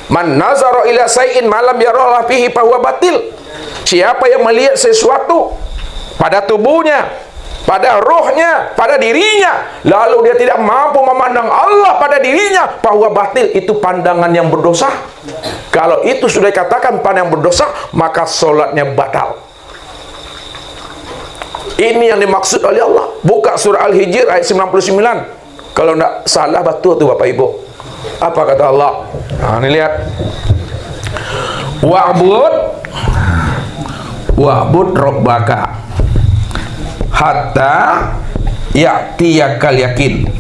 Man nazara ila say'in malam yarallah fihi fahuwa batil. Siapa yang melihat sesuatu pada tubuhnya, pada rohnya, pada dirinya, lalu dia tidak mampu memandang Allah pada dirinya, fahuwa batil, itu pandangan yang berdosa. Kalau itu sudah dikatakan pandang berdosa, maka solatnya batal. Ini yang dimaksud oleh Allah. Buka surah Al-Hijr ayat 99. Kalau tidak salah betul tu Bapak Ibu. Apa kata Allah? Nah, ini lihat. Wa'bud rabbaka hatta ya'tiyakal yakin.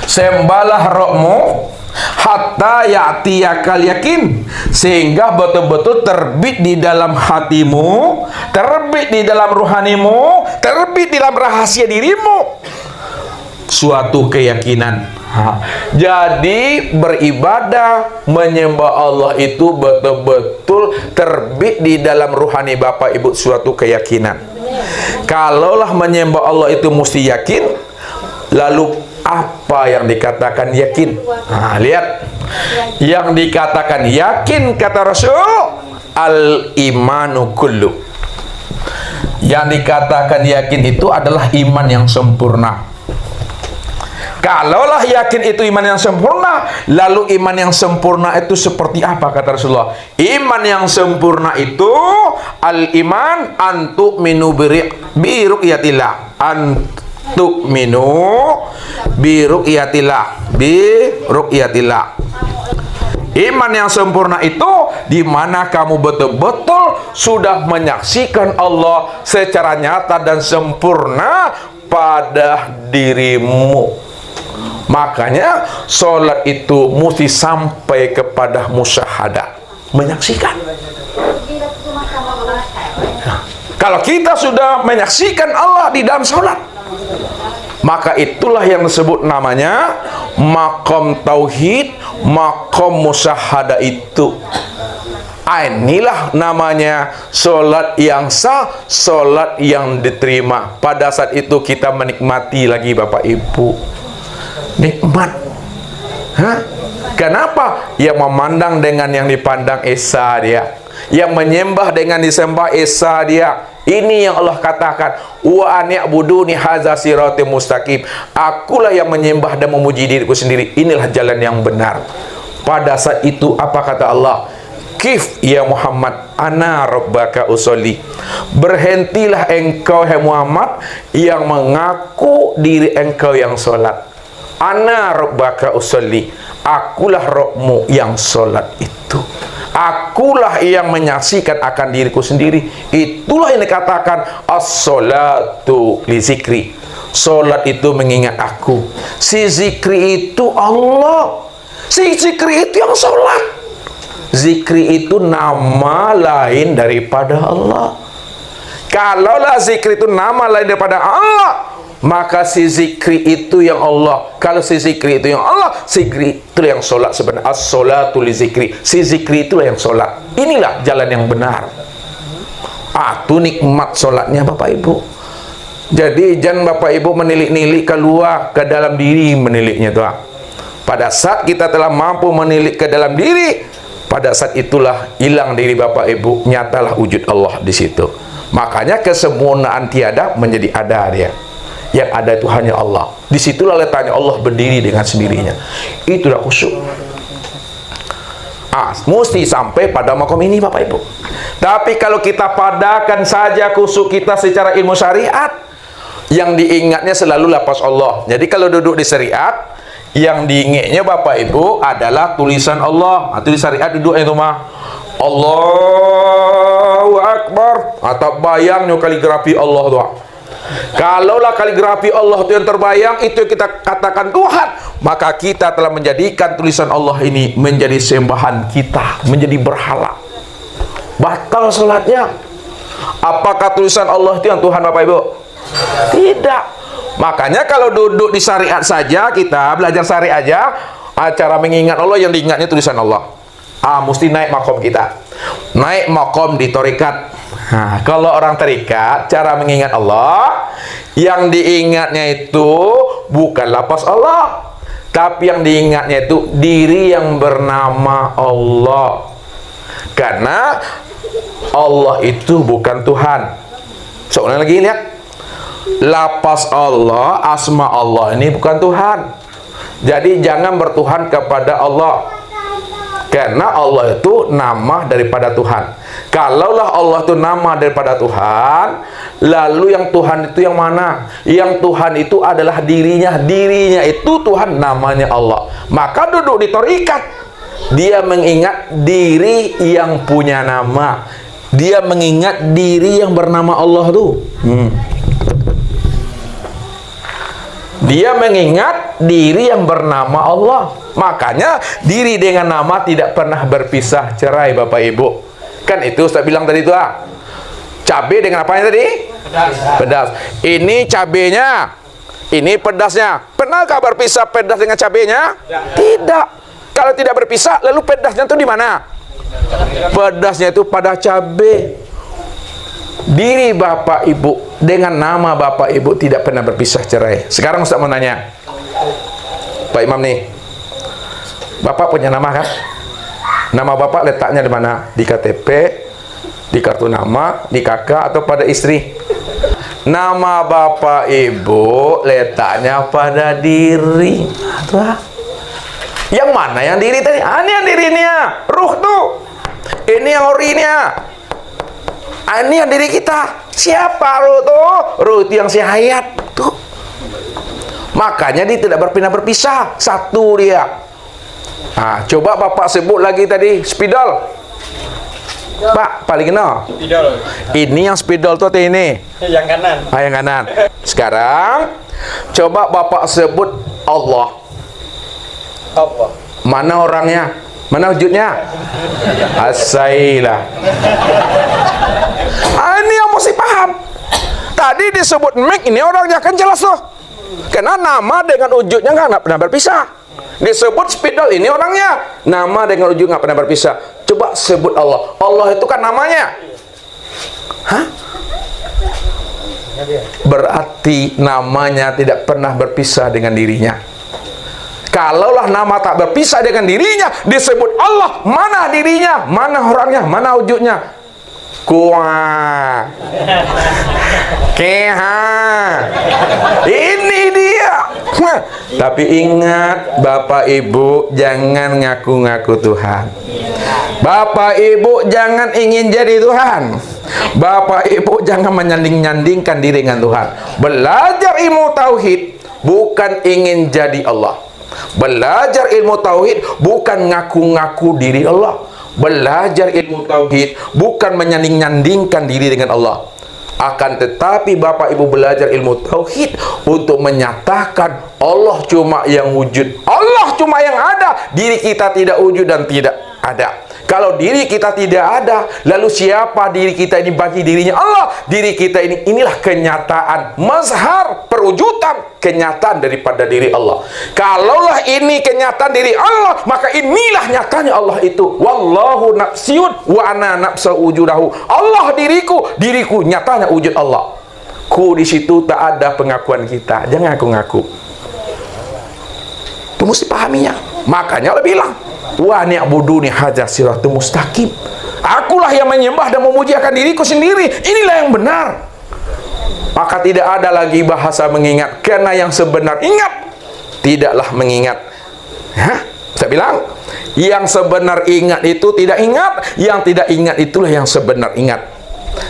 Sembahlah Rabbmu hatta ya'tiyakal yakin, sehingga betul-betul terbit di dalam hatimu, terbit di dalam ruhanimu, terbit di dalam rahasia dirimu suatu keyakinan. Jadi beribadah, menyembah Allah itu betul-betul terbit di dalam ruhani Bapak Ibu suatu keyakinan. Kalaulah menyembah Allah itu mesti yakin, lalu apa yang dikatakan yakin? Nah, lihat. Yang dikatakan yakin kata Rasul, al-imanu kullu. Yang dikatakan yakin itu adalah iman yang sempurna. Kalaulah yakin itu iman yang sempurna, lalu iman yang sempurna itu seperti apa kata Rasulullah? Iman yang sempurna itu al-iman antu'minu bi ru'yatillah. Antu'minu bi ru'yatillah. Iman yang sempurna itu di mana kamu betul-betul sudah menyaksikan Allah secara nyata dan sempurna pada dirimu. Makanya sholat itu mesti sampai kepada musyahadah, menyaksikan. Nah, kalau kita sudah menyaksikan Allah di dalam sholat, maka itulah yang disebut namanya maqam tauhid, maqam musyahadah itu. Inilah namanya sholat yang sah, sholat yang diterima. Pada saat itu kita menikmati lagi Bapak Ibu. Nikmat. Kenapa? Yang memandang dengan yang dipandang esa dia, yang menyembah dengan disembah esa dia. Ini yang Allah katakan, wa ani'buduni hadza siratim mustaqim. Akulah yang menyembah dan memuji diriku sendiri. Inilah jalan yang benar. Pada saat itu apa kata Allah? Kif ya Muhammad ana rabbaka usolli. Berhentilah engkau hai Muhammad yang mengaku diri engkau yang solat. Ana rabbaka usolli. Akulah Rabbmu yang solat itu. Akulah yang menyaksikan akan diriku sendiri. Itulah yang dikatakan as-salatu li zikri. Solat itu mengingat aku. Si zikri itu Allah. Si zikri itu yang solat. Zikri itu nama lain daripada Allah. Kalaulah zikri itu nama lain daripada Allah, maka si zikri itu yang Allah. Kalau si zikri itu yang Allah, zikri itu yang solat sebenarnya. As-solatu li zikri. Si zikri itulah yang solat. Inilah jalan yang benar. Itu nikmat solatnya Bapak Ibu. Jadi jangan Bapak Ibu menilik-nilik keluar ke dalam diri, meniliknya itu. Pada saat kita telah mampu menilik ke dalam diri, pada saat itulah hilang diri Bapak Ibu, nyatalah wujud Allah di situ. Makanya kesempurnaan tiada menjadi ada dia. Yang ada itu hanya Allah. Disitulah letaknya Allah berdiri dengan sendirinya. Itulah khusyuk. Mesti sampai pada makom ini Bapak Ibu. Tapi kalau kita padakan saja khusyuk kita secara ilmu syariat, yang diingatnya selalu lafaz Allah. Jadi kalau duduk di syariat, yang diingatnya Bapak Ibu adalah tulisan Allah. Itu di syariat duduk itu mah Allahu Akbar, atau bayangnya kaligrafi Allah doa. Kalaulah kaligrafi Allah itu yang terbayang, itu yang kita katakan Tuhan, maka kita telah menjadikan tulisan Allah ini menjadi sembahan kita, menjadi berhala. Batal salatnya. Apakah tulisan Allah itu yang Tuhan Bapak Ibu? Tidak. Makanya kalau duduk di syariat saja, kita belajar syariat aja, cara mengingat Allah yang diingatnya tulisan Allah. Mesti naik makom kita. Naik makom di torikat. Kalau orang terikat, cara mengingat Allah, yang diingatnya itu bukan lafaz Allah, tapi yang diingatnya itu diri yang bernama Allah. Karena Allah itu bukan Tuhan. Soalnya lagi lihat, lafaz Allah, asma Allah ini bukan Tuhan. Jadi jangan bertuhan kepada Allah. Karena Allah itu nama daripada Tuhan. Kalaulah Allah itu nama daripada Tuhan, lalu yang Tuhan itu yang mana? Yang Tuhan itu adalah dirinya. Dirinya itu Tuhan, namanya Allah. Maka duduk di torikat, dia mengingat diri yang punya nama. Dia mengingat diri yang bernama Allah tuh. Dia mengingat diri yang bernama Allah. Makanya diri dengan nama tidak pernah berpisah cerai Bapak Ibu. Kan itu Ustaz bilang tadi itu cabai dengan apanya tadi? Pedas. Ini cabenya, ini pedasnya. Pernahkah berpisah pedas dengan cabenya? Tidak. Kalau tidak berpisah, lalu pedasnya itu di mana? Pedasnya itu pada cabai. Diri Bapak Ibu dengan nama Bapak Ibu tidak pernah berpisah cerai. Sekarang Ustaz mau nanya, Pak Imam nih, Bapak punya nama kan? Nama Bapak letaknya di mana? Di KTP, di kartu nama, di KK, atau pada istri? Nama Bapak Ibu letaknya pada diri. Yang mana yang diri tadi? Ini yang dirinya, ruh tuh. Ini yang orinya. Ini yang diri kita. Siapa ruh tuh? Ruh itu yang hayat tuh. Makanya dia tidak berpindah-berpisah. Satu dia. Coba Bapak sebut lagi tadi spidol. Pak, paling kenal. Spidol. Ini yang spidol tuh ini. Yang kanan. Yang kanan. Sekarang coba Bapak sebut Allah. Apa? Mana orangnya? Mana wujudnya? Asailah. Ini yang mesti paham. Tadi disebut Mik, ini orangnya kan jelas tuh. Karena nama dengan wujudnya nggak pernah berpisah. Disebut spidol, ini orangnya. Nama dengan wujud nggak pernah berpisah. Coba sebut Allah. Allah itu kan namanya. Berarti namanya tidak pernah berpisah dengan dirinya. Kalaulah nama tak berpisah dengan dirinya, disebut Allah, mana dirinya, mana orangnya, mana wujudnya? Kuah, keha, ini dia. Tapi ingat, Bapak Ibu jangan ngaku-ngaku Tuhan. Bapak Ibu jangan ingin jadi Tuhan. Bapak Ibu jangan menyanding-nyandingkan diri dengan Tuhan. Belajar ilmu tauhid bukan ingin jadi Allah. Belajar ilmu tauhid bukan ngaku-ngaku diri Allah. Belajar ilmu tauhid bukan menyanding-nyandingkan diri dengan Allah. Akan tetapi Bapak Ibu belajar ilmu tauhid untuk menyatakan Allah cuma yang wujud, Allah cuma yang ada, diri kita tidak wujud dan tidak ada. Kalau diri kita tidak ada, lalu siapa diri kita ini bagi dirinya Allah? Diri kita ini, inilah kenyataan, mazhar, perwujudan, kenyataan daripada diri Allah. Kalaulah ini kenyataan diri Allah, maka inilah nyatanya Allah itu. Wallahu nafsiyun wa ana nafsul wujudahu. Allah diriku, diriku nyatanya wujud Allah. Ku di situ tak ada pengakuan kita. Jangan ngaku-ngaku. Itu mesti pahaminya. Makanya Allah bilang, wa ni'buduni hadza siratul mustaqim. Akulah yang menyembah dan memuji akan diriku sendiri. Inilah yang benar. Maka tidak ada lagi bahasa mengingat, karena yang sebenar ingat tidaklah mengingat. Saya bilang, yang sebenar ingat itu tidak ingat, yang tidak ingat itulah yang sebenar ingat.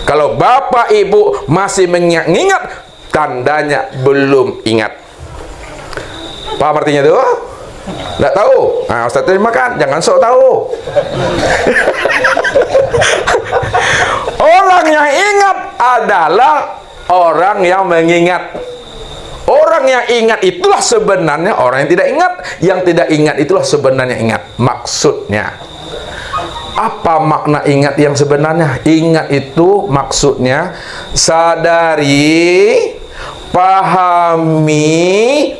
Kalau Bapak Ibu masih mengingat, tandanya belum ingat. Paham artinya itu? Tidak tahu? Nah, Ustaz terima makan, jangan sok tahu. Orang yang ingat adalah orang yang mengingat. Orang yang ingat itulah sebenarnya orang yang tidak ingat. Yang tidak ingat itulah sebenarnya ingat. Maksudnya, apa makna ingat yang sebenarnya? Ingat itu maksudnya sadari, pahami,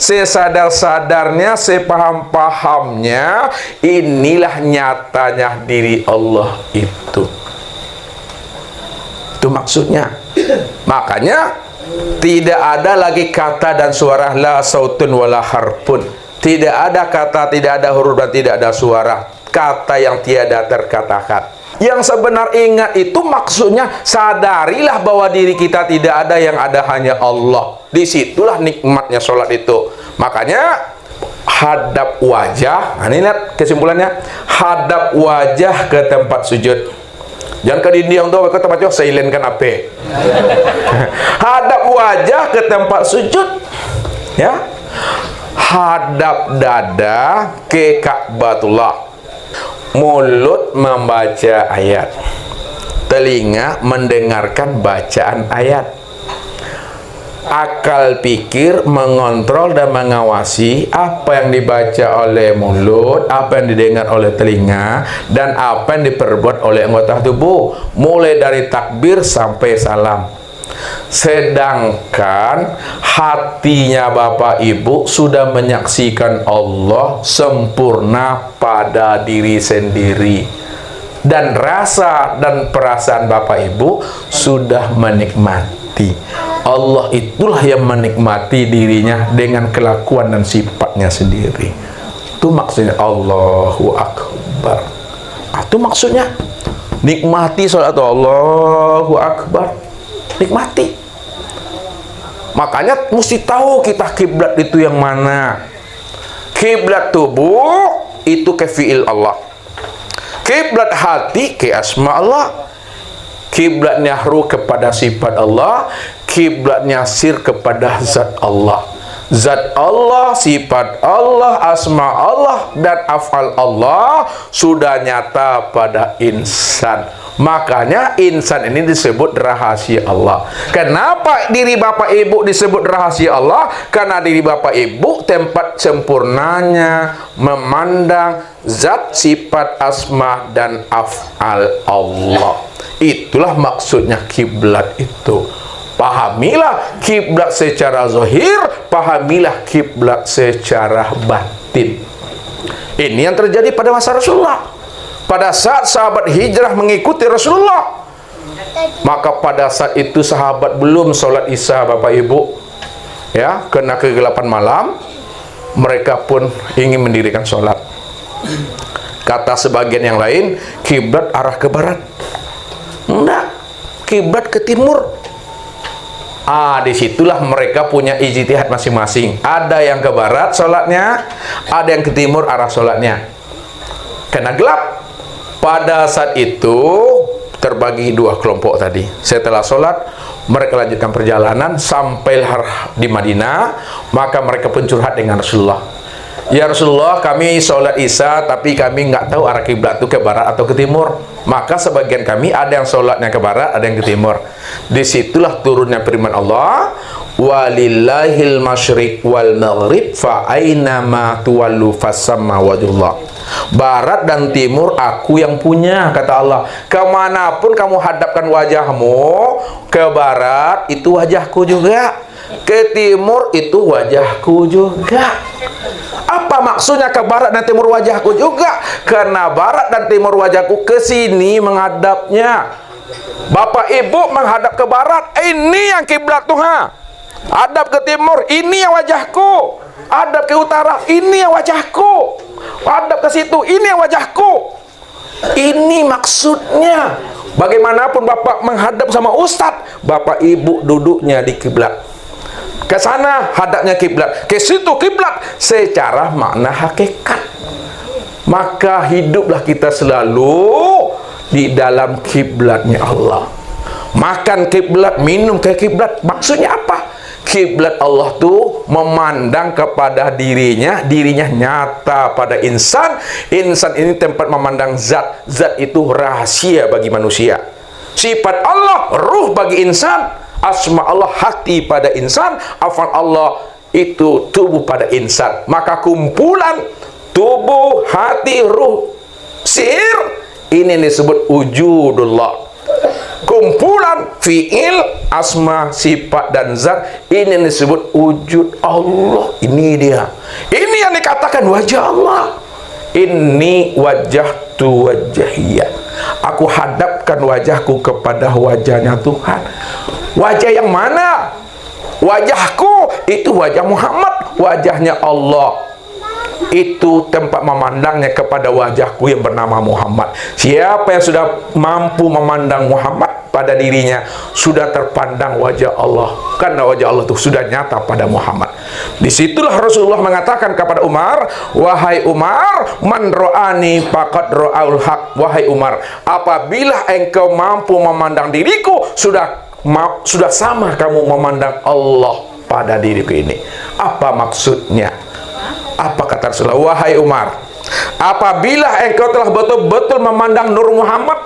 sesadar-sadarnya, sepaham-pahamnya, inilah nyatanya diri Allah itu. Itu maksudnya. Makanya tidak ada lagi kata dan suara, la sautun wala harpun. Tidak ada kata, tidak ada huruf dan tidak ada suara. Kata yang tiada terkatakan. Yang sebenar ingat itu maksudnya sadarilah bahwa diri kita tidak ada, yang ada hanya Allah. Disitulah nikmatnya sholat itu. Makanya hadap wajah, nah ini lihat kesimpulannya, hadap wajah ke tempat sujud. Jangan ke dinding tuh, ke tempat jauh silent kan apa? Hadap wajah ke tempat sujud, ya. Hadap dada ke Ka'batullah. Mulut membaca ayat, telinga mendengarkan bacaan ayat, akal pikir mengontrol dan mengawasi apa yang dibaca oleh mulut, apa yang didengar oleh telinga, dan apa yang diperbuat oleh anggota tubuh, mulai dari takbir sampai salam. Sedangkan hatinya Bapak Ibu sudah menyaksikan Allah sempurna pada diri sendiri, dan rasa dan perasaan Bapak Ibu sudah menikmati. Allah itulah yang menikmati dirinya dengan kelakuan dan sifatnya sendiri. Itu maksudnya Allahu Akbar. Itu maksudnya nikmati sholat Allahu Akbar. Nikmati. Makanya mesti tahu kita kiblat itu yang mana. Kiblat tubuh itu ke fi'il Allah. Kiblat hati ke asma Allah. Kiblatnya ruh kepada sifat Allah. Kiblatnya sir kepada zat Allah. Zat Allah, sifat Allah, asma Allah, dan af'al Allah sudah nyata pada insan. Makanya insan ini disebut rahasia Allah. Kenapa diri Bapak Ibu disebut rahasia Allah? Karena diri Bapak Ibu tempat sempurnanya memandang zat, sifat, asma, dan af'al Allah. Itulah maksudnya kiblat itu. Pahamilah kiblat secara zahir, pahamilah kiblat secara batin. Ini yang terjadi pada masa Rasulullah. Pada saat sahabat hijrah mengikuti Rasulullah, maka pada saat itu sahabat belum sholat isya Bapak Ibu, ya, kena kegelapan malam, mereka pun ingin mendirikan sholat. Kata sebagian yang lain, kiblat arah ke barat. Enggak, kiblat ke timur. Disitulah mereka punya ijtihad masing-masing. Ada yang ke barat sholatnya, ada yang ke timur arah sholatnya. Karena gelap. Pada saat itu terbagi dua kelompok tadi. Setelah sholat, mereka lanjutkan perjalanan sampai di Madinah. Maka mereka pun curhat dengan Rasulullah. Ya Rasulullah, kami sholat Isya tapi kami nggak tahu arah kiblat itu ke barat atau ke timur. Maka sebagian kami ada yang sholatnya ke barat, ada yang ke timur. Disitulah turunnya firman Allah, walillahil masyriq wal maghrib fa ainama tuwallu fasamma wajhullah. Barat dan timur aku yang punya, kata Allah. Kemanapun kamu hadapkan wajahmu, ke barat itu wajahku juga, ke timur itu wajahku juga. Apa maksudnya ke barat dan timur wajahku juga? Karena barat dan timur wajahku ke sini menghadapnya. Bapak ibu menghadap ke barat, ini yang kiblat Tuhan. Hadap ke timur, ini yang wajahku. Hadap ke utara, ini yang wajahku. Hadap ke situ, ini yang wajahku. Ini maksudnya. Bagaimanapun bapak menghadap sama ustadz, bapak ibu duduknya di kiblat. Ke sana hadapnya kiblat, ke situ kiblat secara makna hakikat. Maka hiduplah kita selalu di dalam kiblatnya Allah. Makan kiblat, minum ke kiblat. Maksudnya apa? Kiblat Allah tuh memandang kepada dirinya, dirinya nyata pada insan. Insan ini tempat memandang zat. Zat itu rahasia bagi manusia. Sifat Allah ruh bagi insan. Asma Allah hati pada insan, afal Allah itu tubuh pada insan. Maka kumpulan tubuh, hati, ruh, sihir, ini disebut wujudullah. Kumpulan fi'il, asma, sifat dan zat, ini disebut wujud Allah. Ini dia. Ini yang dikatakan wajah Allah. Ini wajahtu wajahiyah. Aku hadapkan wajahku kepada wajahnya Tuhan. Wajah yang mana? Wajahku itu wajah Muhammad, wajahnya Allah. Itu tempat memandangnya kepada wajahku yang bernama Muhammad. Siapa yang sudah mampu memandang Muhammad pada dirinya, sudah terpandang wajah Allah. Karena wajah Allah itu sudah nyata pada Muhammad. Disitulah Rasulullah mengatakan kepada Umar, wahai Umar, man ro'ani faqad ro'aul haq. Wahai Umar, apabila engkau mampu memandang diriku, sudah sama kamu memandang Allah pada diriku ini. Apa maksudnya? Apa kata Rasulullah? Wahai Umar, apabila engkau telah betul-betul memandang Nur Muhammad,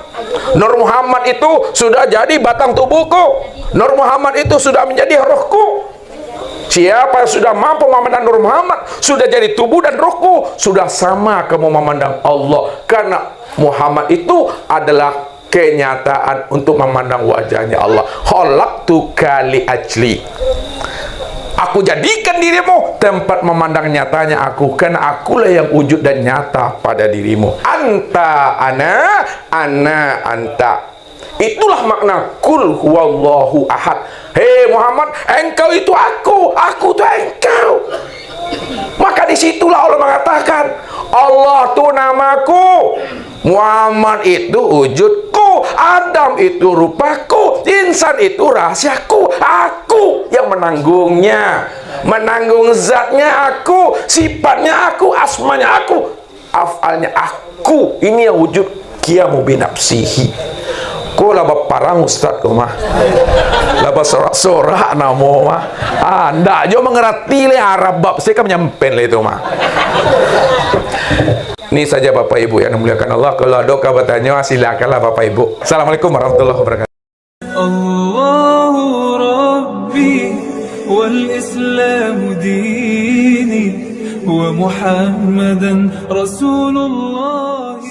Nur Muhammad itu sudah jadi batang tubuhku, Nur Muhammad itu sudah menjadi rohku. Siapa yang sudah mampu memandang Nur Muhammad, sudah jadi tubuh dan rohku, sudah sama kamu memandang Allah. Karena Muhammad itu adalah kenyataan untuk memandang wajahnya Allah. Khalaqtuka li ajli. Aku jadikan dirimu tempat memandang nyatanya aku, karena akulah yang wujud dan nyata pada dirimu. Anta ana, ana anta. Itulah makna kul huwallahu ahad. Hei Muhammad, engkau itu aku itu engkau. Maka disitulah Allah mengatakan, Allah itu namaku, Muhammad itu wujudku, Adam itu rupaku, insan itu rahasiaku. Aku yang menanggungnya, menanggung zatnya aku, sifatnya aku, asmanya aku, afalnya aku. Ini yang wujud qiyamu binafsihi. Ku laba parang ustaz ku mah, laba sorak-sorak namo mah. Ndak jo mengerti le Arab bab saya kan nyampen le itu mah. Ini saja Bapak Ibu yang dimuliakan Allah. Kalau ada doa bertanya silakanlah Bapak Ibu. Assalamualaikum warahmatullahi wabarakatuh. Allahu Rabbi wal Islam dini wa Muhammadan Rasulullah.